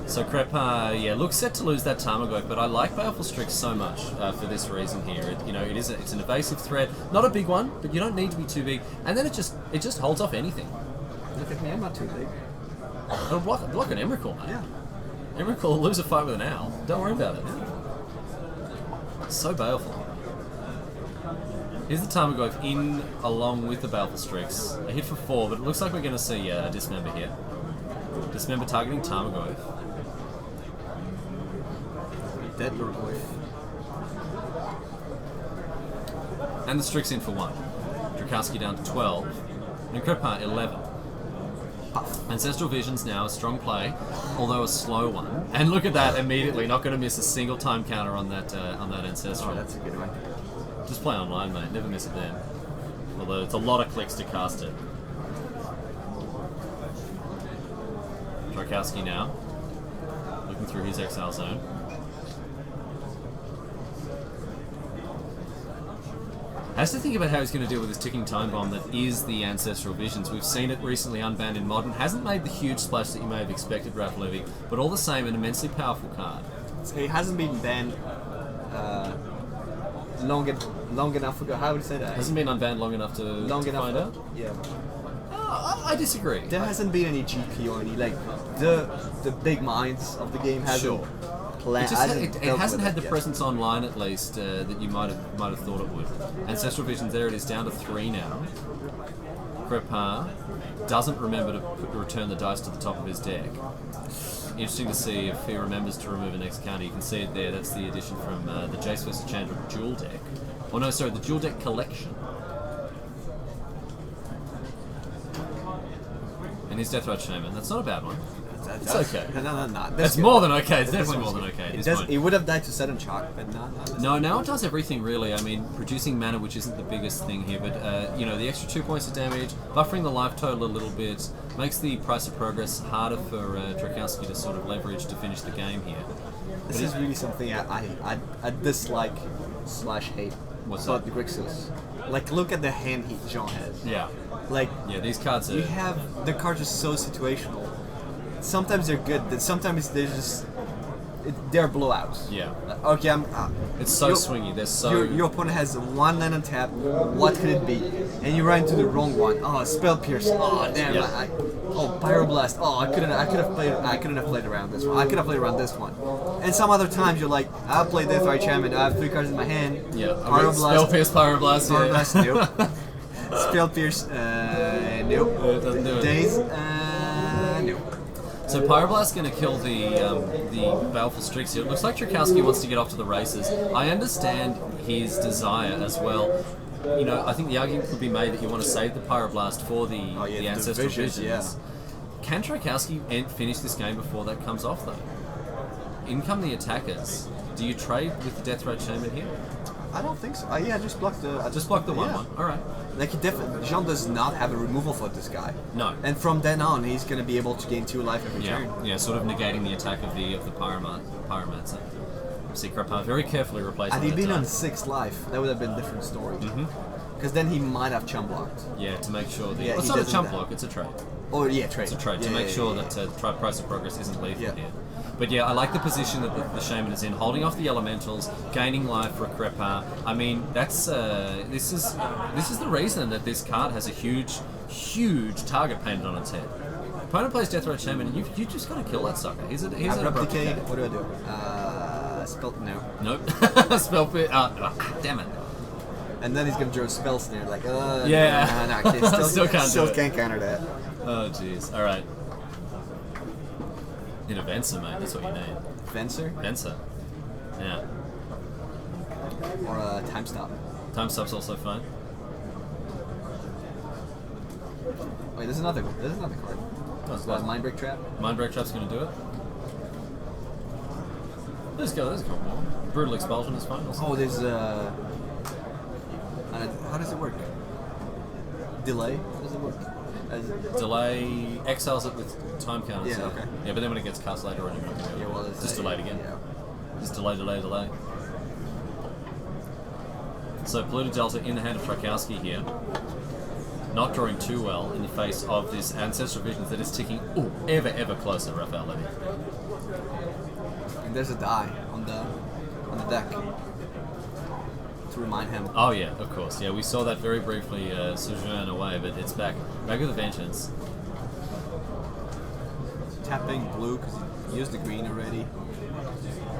So Crepin, looks set to lose that Tarmogoyf, but I like Baleful Strix so much for this reason here. It's an evasive threat, not a big one, but you don't need to be too big, and then it just holds off anything. Look at me, I'm not too big. It'll block an Emrakul, mate. Yeah. Emrakul will lose a fight with an owl. Don't worry about it. So baleful. Here's the Tarmogoyf in along with the Baleful Strix. A hit for 4, but it looks like we're going to see a Dismember here. Dismember targeting Tarmogoyf. Dead Lordgoyf. And the Strix in for 1. Tchaikovsky down to 12. And Crepin, 11. Puff. Ancestral Vision's now a strong play, although a slow one. And look at that, immediately, not going to miss a single time counter on that Ancestral. Oh, that's a good one. Just play online, mate. Never miss it then. Although it's a lot of clicks to cast it. Tchaikovsky now, looking through his exile zone. Has to think about how he's going to deal with this ticking time bomb that is the Ancestral Visions. We've seen it recently unbanned in Modern. Hasn't made the huge splash that you may have expected, Raph Levy, but all the same, an immensely powerful card. It hasn't been banned long enough ago. How would you say that? Hasn't been unbanned long enough to find out? Yeah. I disagree. There hasn't been any GP or any like the big minds of the game hasn't. Sure. It hasn't had the presence online, at least, that you might have thought it would. Ancestral Visions, there it is, down to 3 now. Crepin doesn't remember to return the dice to the top of his deck. Interesting to see if he remembers to remove an X counter. You can see it there. That's the addition from the Jace vs. Chandra dual deck. Oh no, sorry, the dual deck collection. And his Death Ride Shaman. That's not a bad one. It's okay. No. It's more than okay. It's definitely more than okay. It would have died to Sudden Shock, but no. No, now it does everything really. I mean, producing mana, which isn't the biggest thing here, but the extra 2 points of damage, buffering the life total a little bit, makes the price of progress harder for Tchaikovsky to sort of leverage to finish the game here. This is really something I dislike / hate. What's about that? the Grixis. Like, look at the hand Jean has. Yeah. Like, yeah, these cards are. You have the cards are so situational. Sometimes they're good, but sometimes they're just they're blowouts. Yeah. Okay, it's so swingy. They're so. Your opponent has one land on tap. What could it be? And you run into the wrong one. Oh, Spell Pierce. Oh, damn. Yeah. Pyroblast. Oh, I couldn't have played around this one. I could have played around this one. And some other times you're like, I'll play Death Ride Shaman. I have 3 cards in my hand. Yeah. Pyroblast. Spell Pierce, Pyroblast. Pyroblast. Nope. Spell Pierce. Nope. It doesn't do it. Daze. Nope. So Pyroblast's going to kill the Baleful Strix here. It looks like Tchaikovsky wants to get off to the races. I understand his desire as well. You know, I think the argument could be made that you want to save the Pyroblast for the Ancestral Visions. Yeah. Can Tchaikovsky finish this game before that comes off, though? In come the attackers. Do you trade with the Death Ride Shaman here? I don't think so. Yeah, just block the... Just block the 1/1. All right. Like, Jean does not have a removal for this guy. No. And from then on, he's going to be able to gain 2 life every turn. Yeah, sort of negating the attack of the Pyromancer. See, Crepin very carefully replacing Had he that been time. on 6 life, that would have been a different story. Because then he might have chum blocked. Yeah, to make sure that... Yeah, well, it's he not a doesn't chump that. block, it's a trade. Oh, yeah, trade. It's a trade to make sure that price of progress isn't lethal Yeah. here. But yeah, I like the position that the Shaman is in, holding off the elementals, gaining life for a Crepin. I mean, that's this is the reason that this card has a huge target painted on its head. Opponent plays Death Ride Shaman, and you just got to kill that sucker. Here's a Replicate. What do I do? Spell... No. Nope. Spell fit. Damn it. And then he's going to draw a Spell Snare, like, Yeah. No, okay, Still can't do it. can't counter that. Oh jeez. All right. Need a Venser, mate. That's what you need. Venser? Venser. Yeah. Or a Time Stop. Time Stop's also fine. Wait, there's another card. Oh, Mind Break Trap? Mind Break Trap's going to do it. There's a couple more. Brutal Expulsion is fine also. Oh, there's how does it work? Delay? How does it work? Delay exiles it with time counters. Yeah, okay. Yeah, but then when it gets cast later on, you're not going to Yeah, well, it's just delayed again. Yeah. Just delay. So Polluted Delta in the hand of Tchaikovsky here. Not drawing too well in the face of this Ancestral Visions that is ticking ever closer, Raphael Levy. And there's a die on the deck to remind him. Oh yeah, of course. Yeah, we saw that very briefly sojourn away, but it's back. Back with a vengeance. Tapping blue because he used the green already.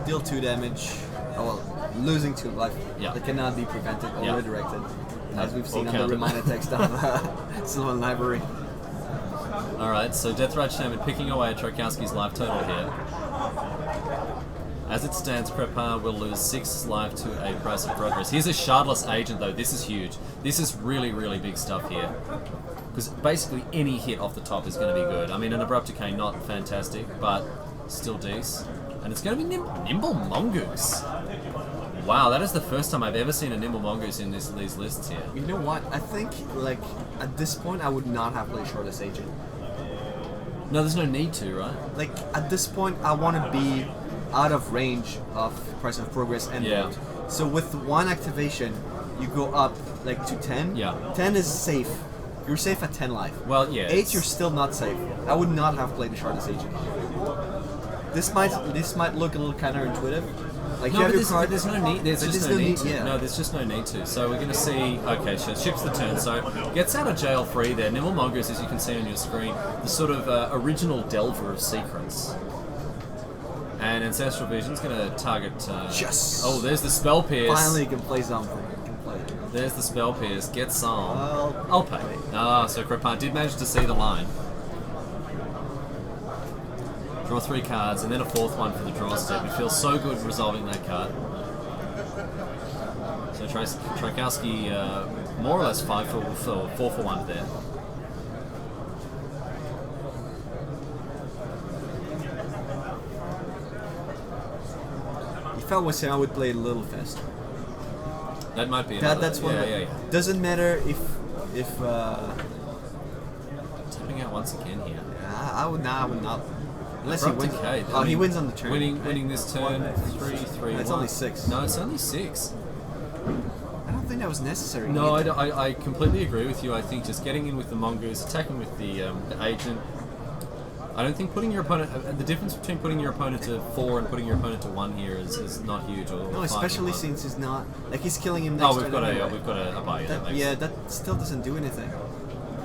Deal 2 damage. Oh well, losing 2 life. Yeah. That cannot be prevented or Yeah. redirected. As we've seen Or on the countered. reminder text of Sylvan Library. Alright, so Death Ride Shaman picking away at Tchaikovsky's life total here. As it stands, Crepin will lose 6 life to a price of progress. Here's a Shardless Agent though, this is huge. This is really big stuff here. because basically any hit off the top is going to be good. I mean, an Abrupt Decay, not fantastic, but still decent. And it's going to be Nimble Mongoose. Wow, that is the first time I've ever seen a Nimble Mongoose in these lists here. You know what? I think, like, at this point, I would not have played Shortest Agent. No, there's no need to, right? Like, at this point, I want to be out of range of Price of Progress and Yeah. Vote. So with one activation, you go up, like, to 10. Yeah. 10 is safe. You're safe at 10 life. Well, yeah. 8, you're still not safe. I would not have played the Shortest Agent. This might look a little counterintuitive. Like, No, you but have your card. there's no need. There's But just there's no need to. yeah. No, there's just no need to. So we're going to see. Okay, so ships the turn. So gets out of jail free there. Nimble Mongoose, as you can see on your screen, the sort of original delver of secrets. And Ancestral Vision's going to target. Yes. Oh, there's the Spell Pierce. Finally, you can play something. You can play. There's the Spell Pierce. Get some. Well, I'll pay. So Crepin did manage to see the line. Draw 3 cards, and then a 4th one for the draw step. It feels so good resolving that card. So Trykowski more or less 4 for 1 there. if I was him, I would play a little faster. That might be another. That's one. Yeah. Doesn't matter if Tapping out once again here. I would not. Unless he Abrupt wins. Decay. Oh, he wins on the turn. Winning this turn. 3-3. It's only 6. No, it's only 6. I don't think that was necessary. No, either. I completely agree with you. I think just getting in with the Mongoose, attacking with the agent. I don't think putting your opponent. The difference between putting your opponent to 4 and putting your opponent to 1 here is not huge. Or No, especially since he's not like he's killing him. Oh, Next we've turn got anyway. a buy. That still doesn't do anything.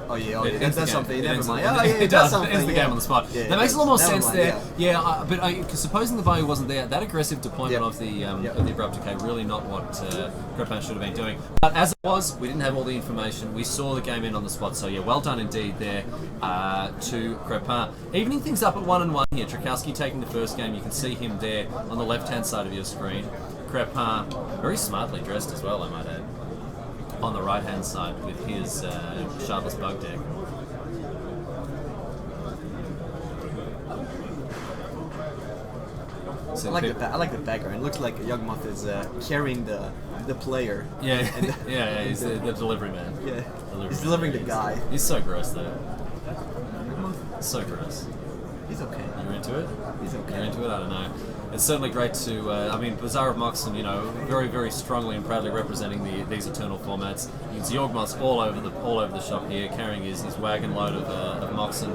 Oh yeah, It that ends the does game. something. It Never ends mind. the- Oh yeah, it does does. something. It ends the game on the spot. Yeah, that makes a lot more never sense mind, there. Yeah, but because supposing the value wasn't there, that aggressive deployment Yep. of the Yep. of the Abrupt Decay really not what Crepin should have been doing. But as it was, we didn't have all the information. We saw the game end on the spot. So yeah, well done indeed there to Crepin. Evening things up at 1-1 here. Trykowski taking the first game. You can see him there on the left-hand side of your screen. Crepin very smartly dressed as well, I might add, on the right-hand side with his Shardless Bug deck. So I like the background. It looks like Yugmoth is carrying the player. Yeah, And yeah, he's the delivery man. yeah. Delivery He's man, delivering the yeah, guy. He's so gross though. So gross. He's okay. You're into it? He's okay. You're into it? I don't know. It's certainly great to, I mean, Bazaar of Moxen, you know, very, very strongly and proudly representing these Eternal formats. You can see Yugmoth's all over the shop here, carrying his wagon load of Moxen.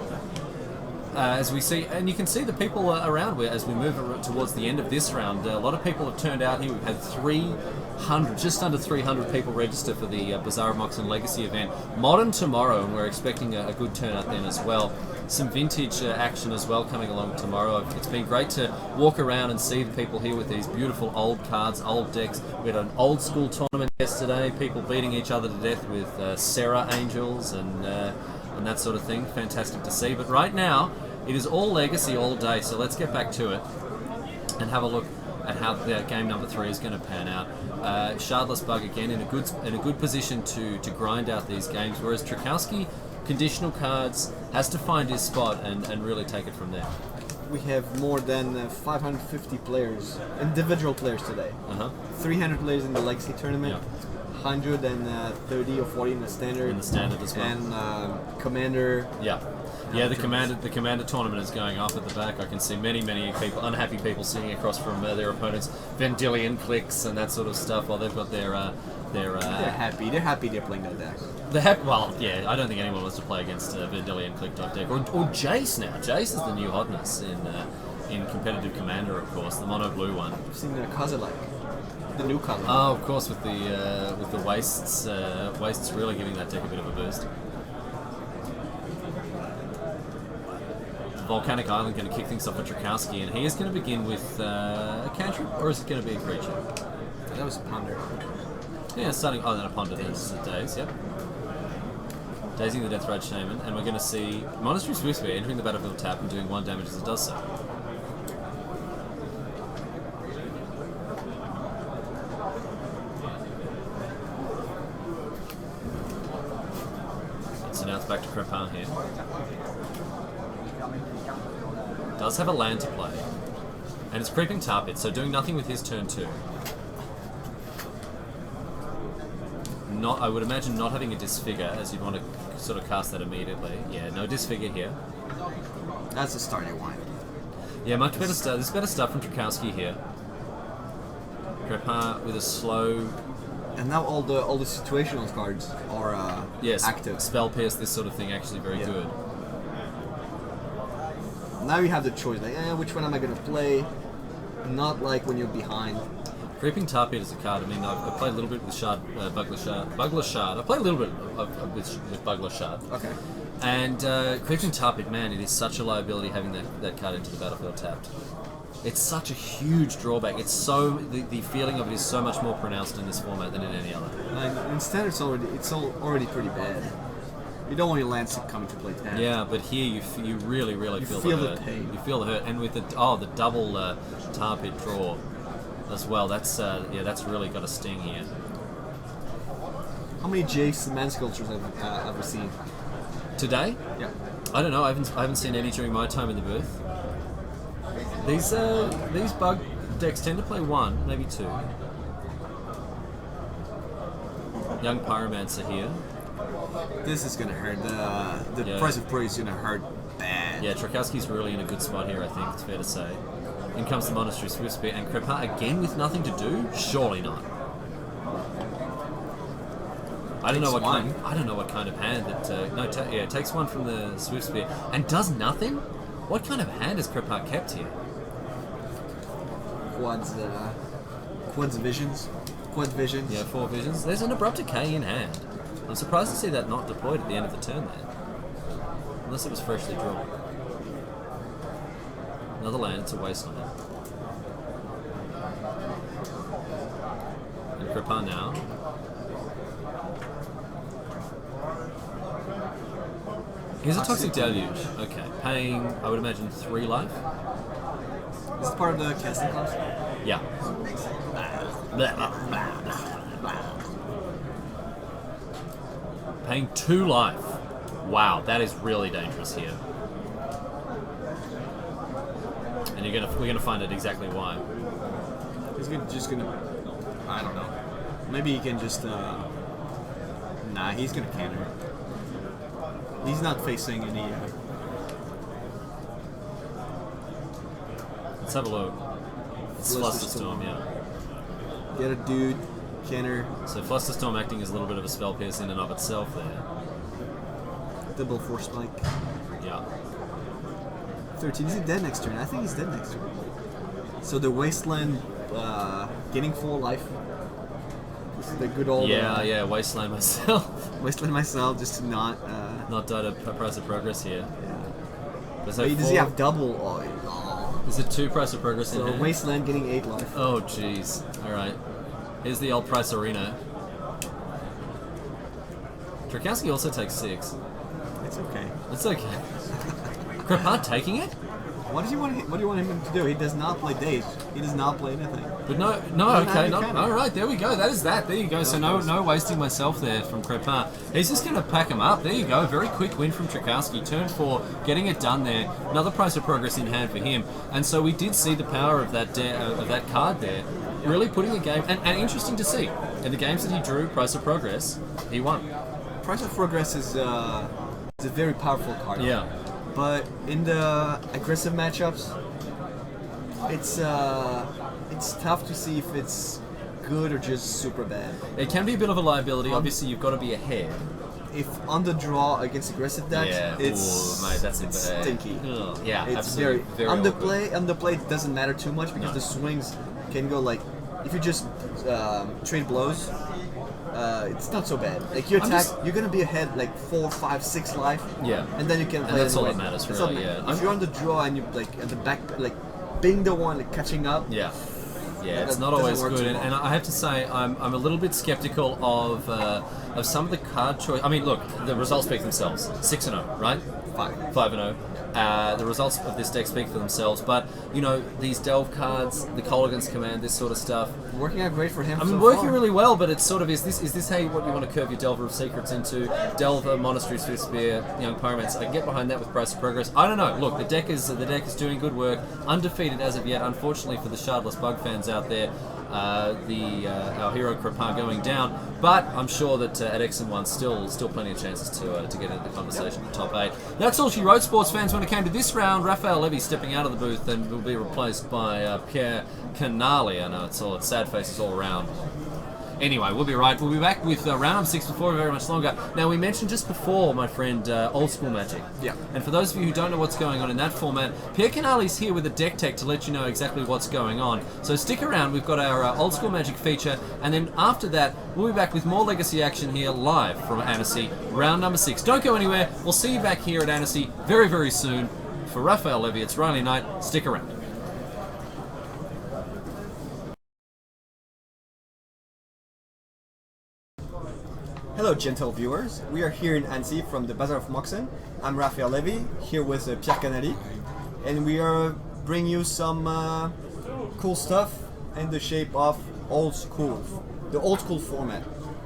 As we see, and you can see the people around as we move towards the end of this round. A lot of people have turned out here. We've had 300, just under 300 people register for the Bazaar of Moxen Legacy event. Modern tomorrow, and we're expecting a good turnout then as well. Some vintage action as well coming along tomorrow. It's been great to walk around and see the people here with these beautiful old cards, old decks. We had an old school tournament yesterday, people beating each other to death with Sarah Angels and that sort of thing. Fantastic to see. But right now, it is all Legacy all day, so let's get back to it and have a look at how the game number 3 is going to pan out. Shardless Bug again in a good position to grind out these games, whereas Trykowski, conditional cards, has to find his spot and really take it from there. We have more than 550 players, individual players today. 300 players in the Legacy tournament. Yeah. 130 or 40 in the standard. In the standard as well. And Commander. Yeah, the commander tournament is going off at the back. I can see many people, unhappy people, sitting across from their opponents, Vendilion clicks and that sort of stuff, while they've got their. They're happy. They're happy they're playing that deck. Well, yeah, I don't think anyone wants to play against Vendilion click deck or Jace now. Jace is the new hotness in competitive Commander, of course, the mono blue one. I've seen the Kozilek, the new color. Oh, of course, with the wastes really giving that deck a bit of a boost. Volcanic Island going to kick things off for Trykowski, and he is going to begin with a cantrip, or is it going to be a creature? That was a Ponder. Yeah, starting. Oh, then a Ponder. There's Daze. Yep. Dazing the Death Rage Shaman, and we're going to see Monastery Swiftspear entering the battlefield tap and doing 1 damage as it does so. So now back to Crepin here. Does have a land to play. And it's creeping Tar Pit, so doing nothing with his turn 2. I would imagine not having a Disfigure, as you'd want to sort of cast that immediately. Yeah, no Disfigure here. That's the start you want. Yeah, much better stuff. There's better stuff from Tchaikovsky here. Crepin with a slow... And now all the situational cards are yes, active. Spell Pierce, this sort of thing, actually very good. Now you have the choice, like, which one am I going to play? Not like when you're behind. Creeping Tar Pit is a card. I mean, I've played a little bit with Bugler Shard. I played a little bit with Bugler Shard. Okay. And Creeping Tar Pit, man, it is such a liability having that card into the battlefield tapped. It's such a huge drawback. It's so the feeling of it is so much more pronounced in this format than in any other. Instead, it's already pretty bad. You don't want your lands to come to play tapped. Yeah, but here you really feel the hurt. pain. You feel the hurt, and with the double Tar Pit draw as well. That's really got a sting here. How many Jace Man Sculptures have we seen Today? Yeah. I don't know. I haven't seen any during my time in the booth. These bug decks tend to play 1, maybe 2. Young Pyromancer here. This is gonna hurt. The price of prey is gonna hurt bad. Yeah, Tchaikovsky's really in a good spot here, I think, it's fair to say. In comes the Monastery Swift Spear, and Crepin again with nothing to do? Surely not. I don't know what kind of hand that... takes 1 from the Swift Spear, and does nothing? What kind of hand has Crepin kept here? Quad visions. Yeah, 4 visions. There's an Abrupt Decay in hand. I'm surprised to see that not deployed at the end of the turn there. Unless it was freshly drawn. Another land, it's a wasteland. And Crepin now. Here's a Toxic Deluge. Okay, paying, I would imagine, 3 life? Is this part of the casting cost? Yeah. Paying 2 life. Wow, that is really dangerous here. And we're gonna find out exactly why. He's just gonna. I don't know. Maybe he can just. Nah, he's gonna counter. He's not facing any. Let's have a look. It's Flusterstorm, yeah. Get a dude, counter. So Flusterstorm acting as a little bit of a spell pierce in and of itself there. Double Force Spike. Yeah. 13. Is he dead next turn? I think he's dead next turn. So the Wasteland getting 4 life. This is the good old... Yeah, Wasteland myself. Wasteland myself, just to not... not die to Price of Progress here. Yeah. Does he have double? Is it 2 Price of Progress in So hand? Wasteland getting 8 life. Oh, jeez. Alright. Here's the old Price Arena. Tchaikovsky also takes 6. It's okay. It's okay. Crepin taking it? What do you want him to do? He does not play Days. He does not play anything. But all right, there we go. That is that. There you go. So no wasting myself there from Crepin. He's just going to pack him up. There you go. Very quick win from Tchaikovsky. Turn 4, getting it done there. Another Price of Progress in hand for him. And so we did see the power of that card there, really putting the game. And interesting to see. In the games that he drew, Price of Progress, he won. Price of Progress is a very powerful card. Yeah. But in the aggressive matchups, it's tough to see if it's good or just super bad. It can be a bit of a liability. Obviously, you've got to be ahead. If on the draw against aggressive decks, it's stinky. Ugh. Yeah, it's absolutely. very on the play it doesn't matter too much because the swings can go like if you just trade blows. It's not so bad. Like you attack, you're gonna be ahead like 4, 5, 6 life. Yeah. And then you can play. And that's all anyway. that matters, That's really. all that Yeah. matters. If you're on the draw and you like at the back, like being the one like catching up. Yeah. Yeah, that it's not doesn't always work good, too and well. I have to say I'm a little bit skeptical of some of the card choice. I mean, look, the results speak themselves. 6-0, right? 5-0, The results of this deck speak for themselves, but you know, these delve cards, the Colligan's Command, this sort of stuff, Working out great for him. I mean, so working far. really well, but it's sort of, is this how what you want to curve your Delver of Secrets into? Delver, Monastery, Swift Spear, Young Pyromancer. I can get behind that with Price of Progress. I don't know. Look, the deck is doing good work, undefeated as of yet. Unfortunately for the Shardless Bug fans out there, our hero Kripar going down, but I'm sure that at X and 1 still plenty of chances to get into the conversation in the top 8. That's all she wrote, sports fans. When it came to this round, Raphael Levy stepping out of the booth and will be replaced by Pierre Canali. I know it's sad faces all around. Anyway, we'll be right. We'll be back with round number 6 before very much longer. Now, we mentioned just before, my friend, Old School Magic. Yeah. And for those of you who don't know what's going on in that format, Pierre Canali's here with a deck tech to let you know exactly what's going on. So stick around. We've got our Old School Magic feature, and then after that, we'll be back with more Legacy action here live from Annecy, round number 6. Don't go anywhere. We'll see you back here at Annecy very, very soon. For Raphael Levy, it's Riley Knight. Stick around. Hello, gentle viewers. We are here in Annecy from the Bazaar of Moxen. I'm Raphael Levy, here with Pierre Canali, and we are bringing you some cool stuff in the shape of old school, the old school format.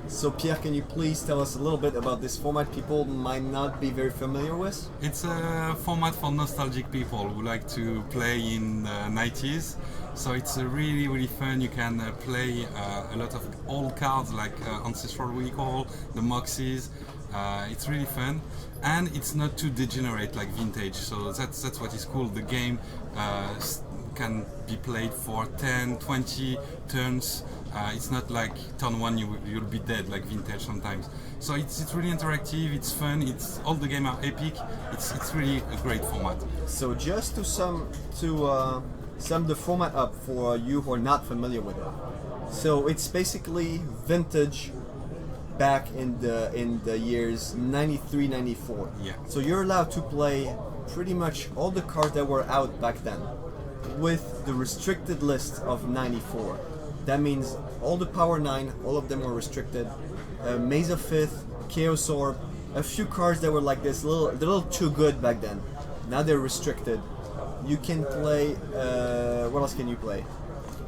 So Pierre, can you please tell us a little bit about this format people might not be very familiar with? It's a format for nostalgic people who like to play in the 90s. So it's really, really fun. You can play a lot of old cards like Ancestral Recall, the Moxes. It's really fun, and it's not too degenerate like Vintage. So that's what is cool. The game can be played for 10, 20 turns. It's not like turn 1 you'll be dead like Vintage sometimes. So it's really interactive. It's fun. All the games are epic. It's really a great format. So just to sum the format up for you who are not familiar with it. So it's basically Vintage back in the years 93, 94. Yeah. So you're allowed to play pretty much all the cards that were out back then with the restricted list of 94. That means all the Power 9, all of them were restricted. Maze of Fifth, Chaos Orb, a few cards that were like this, they're a little too good back then. Now they're restricted. You can play. What else can you play?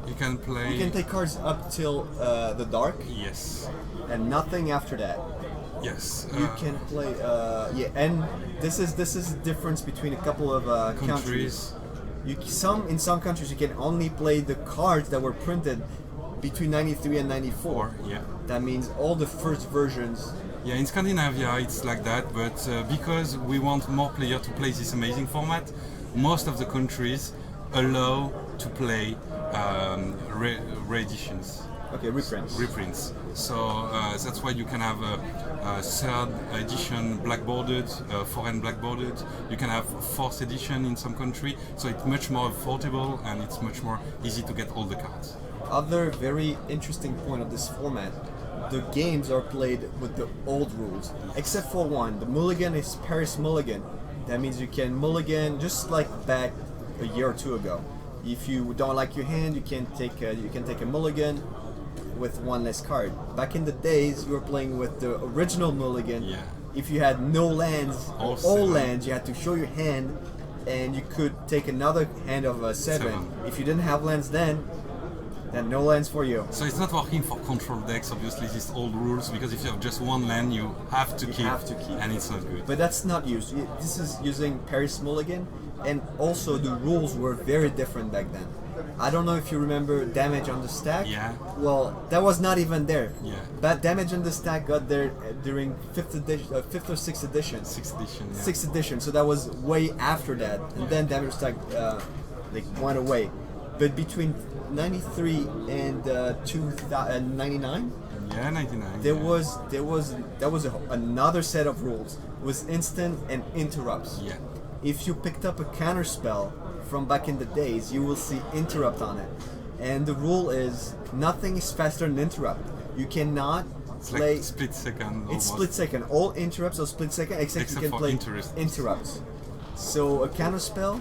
You can play cards up till the dark. Yes. And nothing after that. Yes. You can play. And this is the difference between a couple of countries. In some countries you can only play the cards that were printed between 93 and 94. Yeah. That means all the first versions. Yeah, in Scandinavia it's like that, but because we want more players to play this amazing format, most of the countries allow to play re-editions. Okay, reprints. So that's why you can have a third edition blackboarded, foreign blackboarded. You can have fourth edition in some country. So it's much more affordable and it's much more easy to get all the cards. Other very interesting point of this format, the games are played with the old rules, except for one. The mulligan is Paris Mulligan. That means you can mulligan just like back a year or two ago. If you don't like your hand, you can take a mulligan with one less card. Back in the days, you were playing with the original mulligan. Yeah. If you had no lands, All all lands, you had to show your hand, and you could take another hand of a seven. If you didn't have lands then no lands for you. So it's not working for control decks, obviously, these old rules, because if you have just one land, you have to keep, and it's not good. But that's not used. This is using Paris Mulligan, and also the rules were very different back then. I don't know if you remember damage on the stack. Yeah. Well, that was not even there. Yeah. But damage on the stack got there during 5th or 6th edition. 6th edition. Yeah. 6th edition. So that was way after that, and then damage stack went away. But between 93 and 99. Yeah, 99. There was another set of rules. It was instant and interrupts. Yeah. If you picked up a counter spell from back in the days, you will see interrupt on it. And the rule is nothing is faster than interrupt. You cannot play. Like split second. It's almost. split second. All interrupts are split second, except you can for play interrupts. So a counter spell,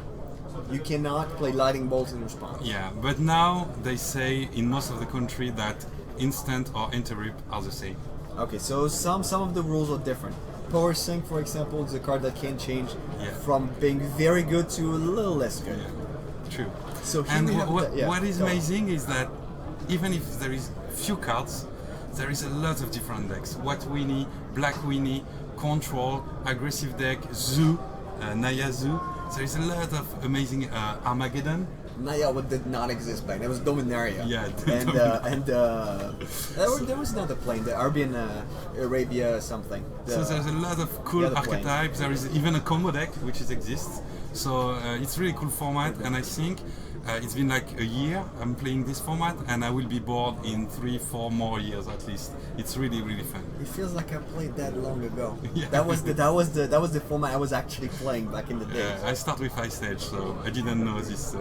you cannot play lightning bolts in response. Yeah, but now they say in most of the country that instant or interrupt are the same. Okay, so some of the rules are different. Power Sync, for example, is a card that can change Yeah. from being very good to a little less good. Yeah, true. So here And we have what is go on. amazing is that even if there is few cards, there is a lot of different decks. White Winnie, Black Winnie, Control, Aggressive Deck, Zoo, Naya Zoo. There is a lot of amazing Armageddon. Naya did not exist back then. It was Dominaria. Yeah, and there was another plane, the Arabian Arabia something. So there's a lot of cool the other plane. archetypes. There is even a combo deck which exists. So it's really cool format, and I think it's been like a year I'm playing this format, and I will be bored in 3-4 more years at least. It's really fun. It feels like I played that long ago. Yeah. That was the format I was actually playing back in the day. I start with high stage, so I didn't know these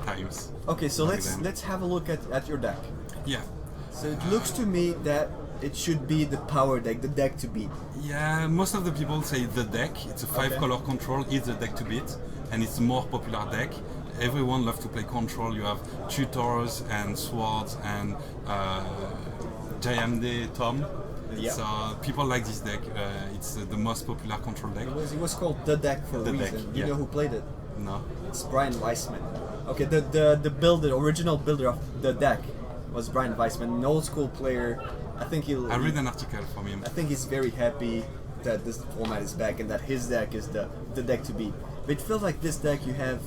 times. Okay, so back then. let's have a look at your deck. Yeah. So it looks to me that it should be the power deck, the deck to beat. Yeah, most of the people say the deck. It's a 5-color control. It's the deck to beat, and it's more popular deck. Everyone loves to play control. You have tutors and swords and Jayamde Tom. Yeah. So people like this deck. It's the most popular control deck. It was called the deck for a The reason. deck, You yeah. know who played it? No. It's Brian Weissman. Okay, the builder, original builder of the deck was Brian Weissman, an old school player. I think I read an article from him. I think he's very happy that this format is back and that his deck is the deck to beat. But it feels like this deck you have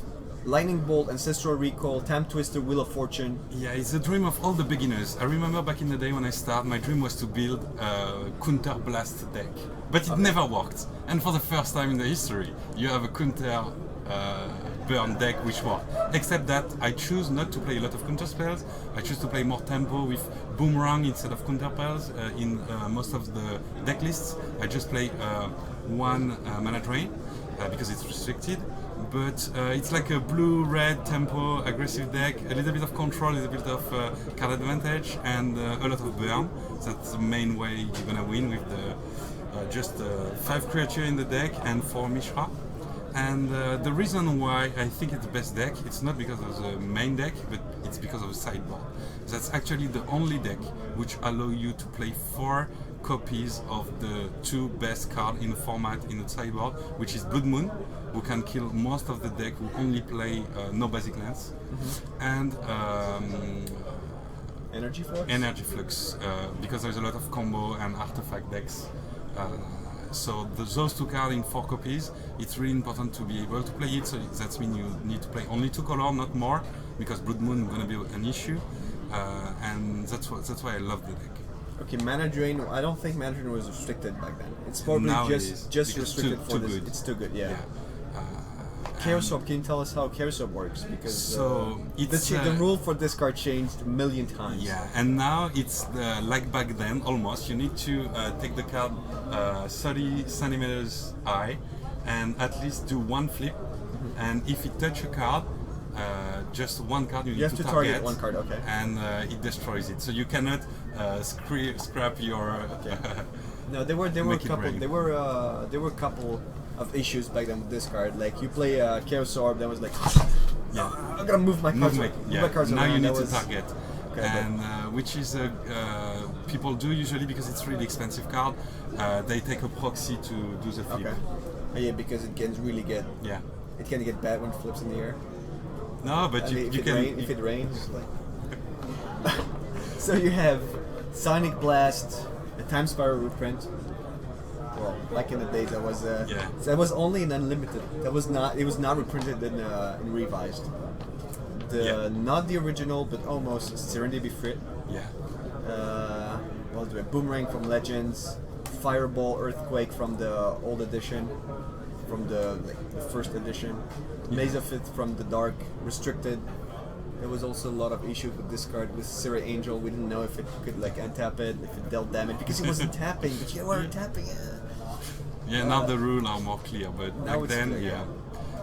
Lightning Bolt, Ancestral Recall, Time Twister, Wheel of Fortune. Yeah, it's a dream of all the beginners. I remember back in the day when I started, my dream was to build a counter blast deck. But it never worked. And for the first time in the history, you have a counter burn deck which worked. Except that I choose not to play a lot of counter spells. I choose to play more tempo with Boomerang instead of counter spells in most of the deck lists. I just play one mana drain because it's restricted. But it's like a blue-red tempo aggressive deck, a little bit of control, a little bit of card advantage, and a lot of burn. That's the main way you're gonna win with the just 5 creatures in the deck and 4 Mishra. And the reason why I think it's the best deck, it's not because of the main deck, but it's because of the sideboard. That's actually the only deck which allow you to play 4 copies of the 2 best cards in the format in the sideboard, which is Blood Moon, who can kill most of the deck who only play no basic lands, and Energy Flux? Energy Flux, because there's a lot of combo and artifact decks. So those 2 cards in 4 copies, it's really important to be able to play it. So that means you need to play only 2 colors, not more, because Blood Moon is going to be an issue, and that's why I love the deck. Okay, Mana Drain. I don't think Mana Drain was restricted back then. It's probably Now it just is, just because restricted too for this. good. It's too good, yeah. Yeah. Chaos Orb, can you tell us how Chaos Orb works? Because So, it's, the rule for this card changed a million times. Yeah, and now it's like back then almost. You need to take the card 30 centimeters high and at least do 1 flip. And if it touches a card, just 1 card you need have to target 1 card, okay. And it destroys it. So you cannot scrap your. No, there were Make it couple. rain. There were a couple of issues back then with this card. Like you play Chaos Orb, then was like, Yeah. I'm gonna move my cards. Yeah. My cards Now around. you need That to was- target, Okay, and which is people do usually because it's really expensive card. They take a proxy to do the flip. Okay. Yeah, because it can really get Yeah. it can get bad when it flips in the air. No, but And you can. if it rains, like. So you have Sonic Blast, a Time Spiral reprint. Well, like in the days that was that was only in Unlimited. That was not. It was not reprinted in Revised. Not the original, but almost Serendipity Frit. Yeah. What was it? Boomerang from Legends, Fireball Earthquake from the old edition, from the first edition, Maze of It from the Dark Restricted. There was also a lot of issues with this card with Siri Angel. We didn't know if it could untap it, if it dealt damage because it wasn't tapping, but you were tapping it. Yeah, now the rules are more clear, but now back it's then, clear, yeah.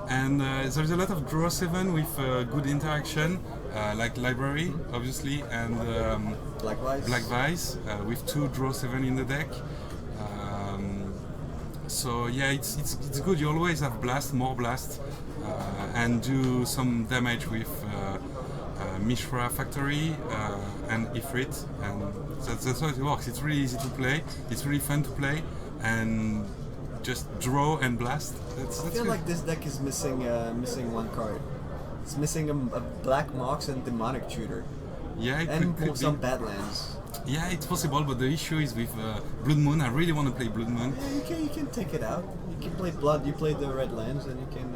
And there's a lot of draw 7 with good interaction, like library, obviously, and Black Vice with 2 draw 7 in the deck. So yeah, it's good. You always have blast, more blast, and do some damage with Mishra Factory and Ifrit, and that's how it works. It's really easy to play. It's really fun to play. and just draw and blast. That's I feel good. like this deck is missing one card. It's missing a black Moxen demonic tutor Yeah, it and could some be. Badlands. Yeah, it's possible, but the issue is with Blood Moon. I really want to play Blood Moon. Yeah, you can take it out. You can play Blood. You play the red lands, and you can.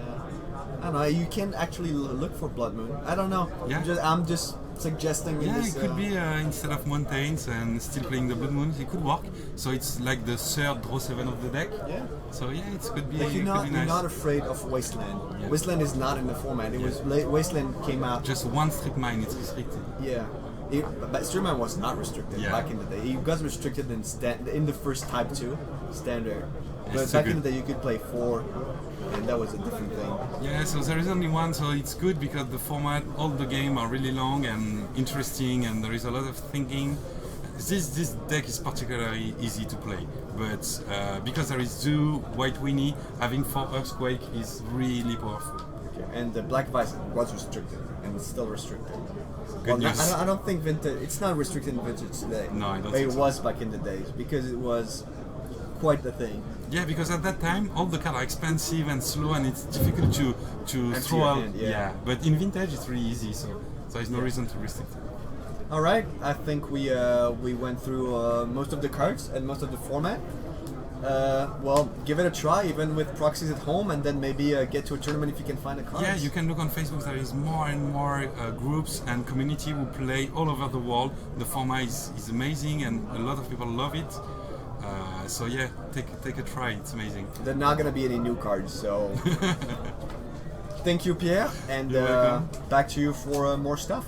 I don't know. You can actually look for Blood Moon. I don't know. Yeah. I'm just suggesting. Yeah, this, it could be instead of mountains and still playing the Blood Moon, it could work. So it's like the third draw 7 of the deck. Yeah. So yeah, it could be. Like It could be you're nice. not afraid of Wasteland. Yeah. Wasteland is not in the format. It was Wasteland came out. Just one strip mine, it's restricted. Yeah. But Streamline was not restricted Yeah. back in the day. It got restricted in the first Type 2 standard. But It's so back in good. the day, you could play 4, and that was a different thing. Yeah, so there is only one, so it's good because the format, all the game are really long and interesting, and there is a lot of thinking. This deck is particularly easy to play, but because there is Zoo, White Winnie, having 4 Earthquake is really powerful. And the Black Vice was restricted, and it's still restricted. Good news. I don't think Vintage. It's not restricted in Vintage today. No, I don't But think it so. was back in the days because it was quite the thing. Yeah, because at that time all the cards are expensive and slow, and it's difficult to Empty throw your out. hand, yeah. But in Vintage it's really easy, so there is no reason to restrict it. All right, I think we went through most of the cards and most of the format. Well, give it a try, even with proxies at home, and then maybe get to a tournament if you can find a card. Yeah, you can look on Facebook. There is more and more groups and community who play all over the world. The format is amazing, and a lot of people love it. So yeah, take a try. It's amazing. There are not gonna be any new cards, so thank you, Pierre, and You're welcome. back to you for more stuff.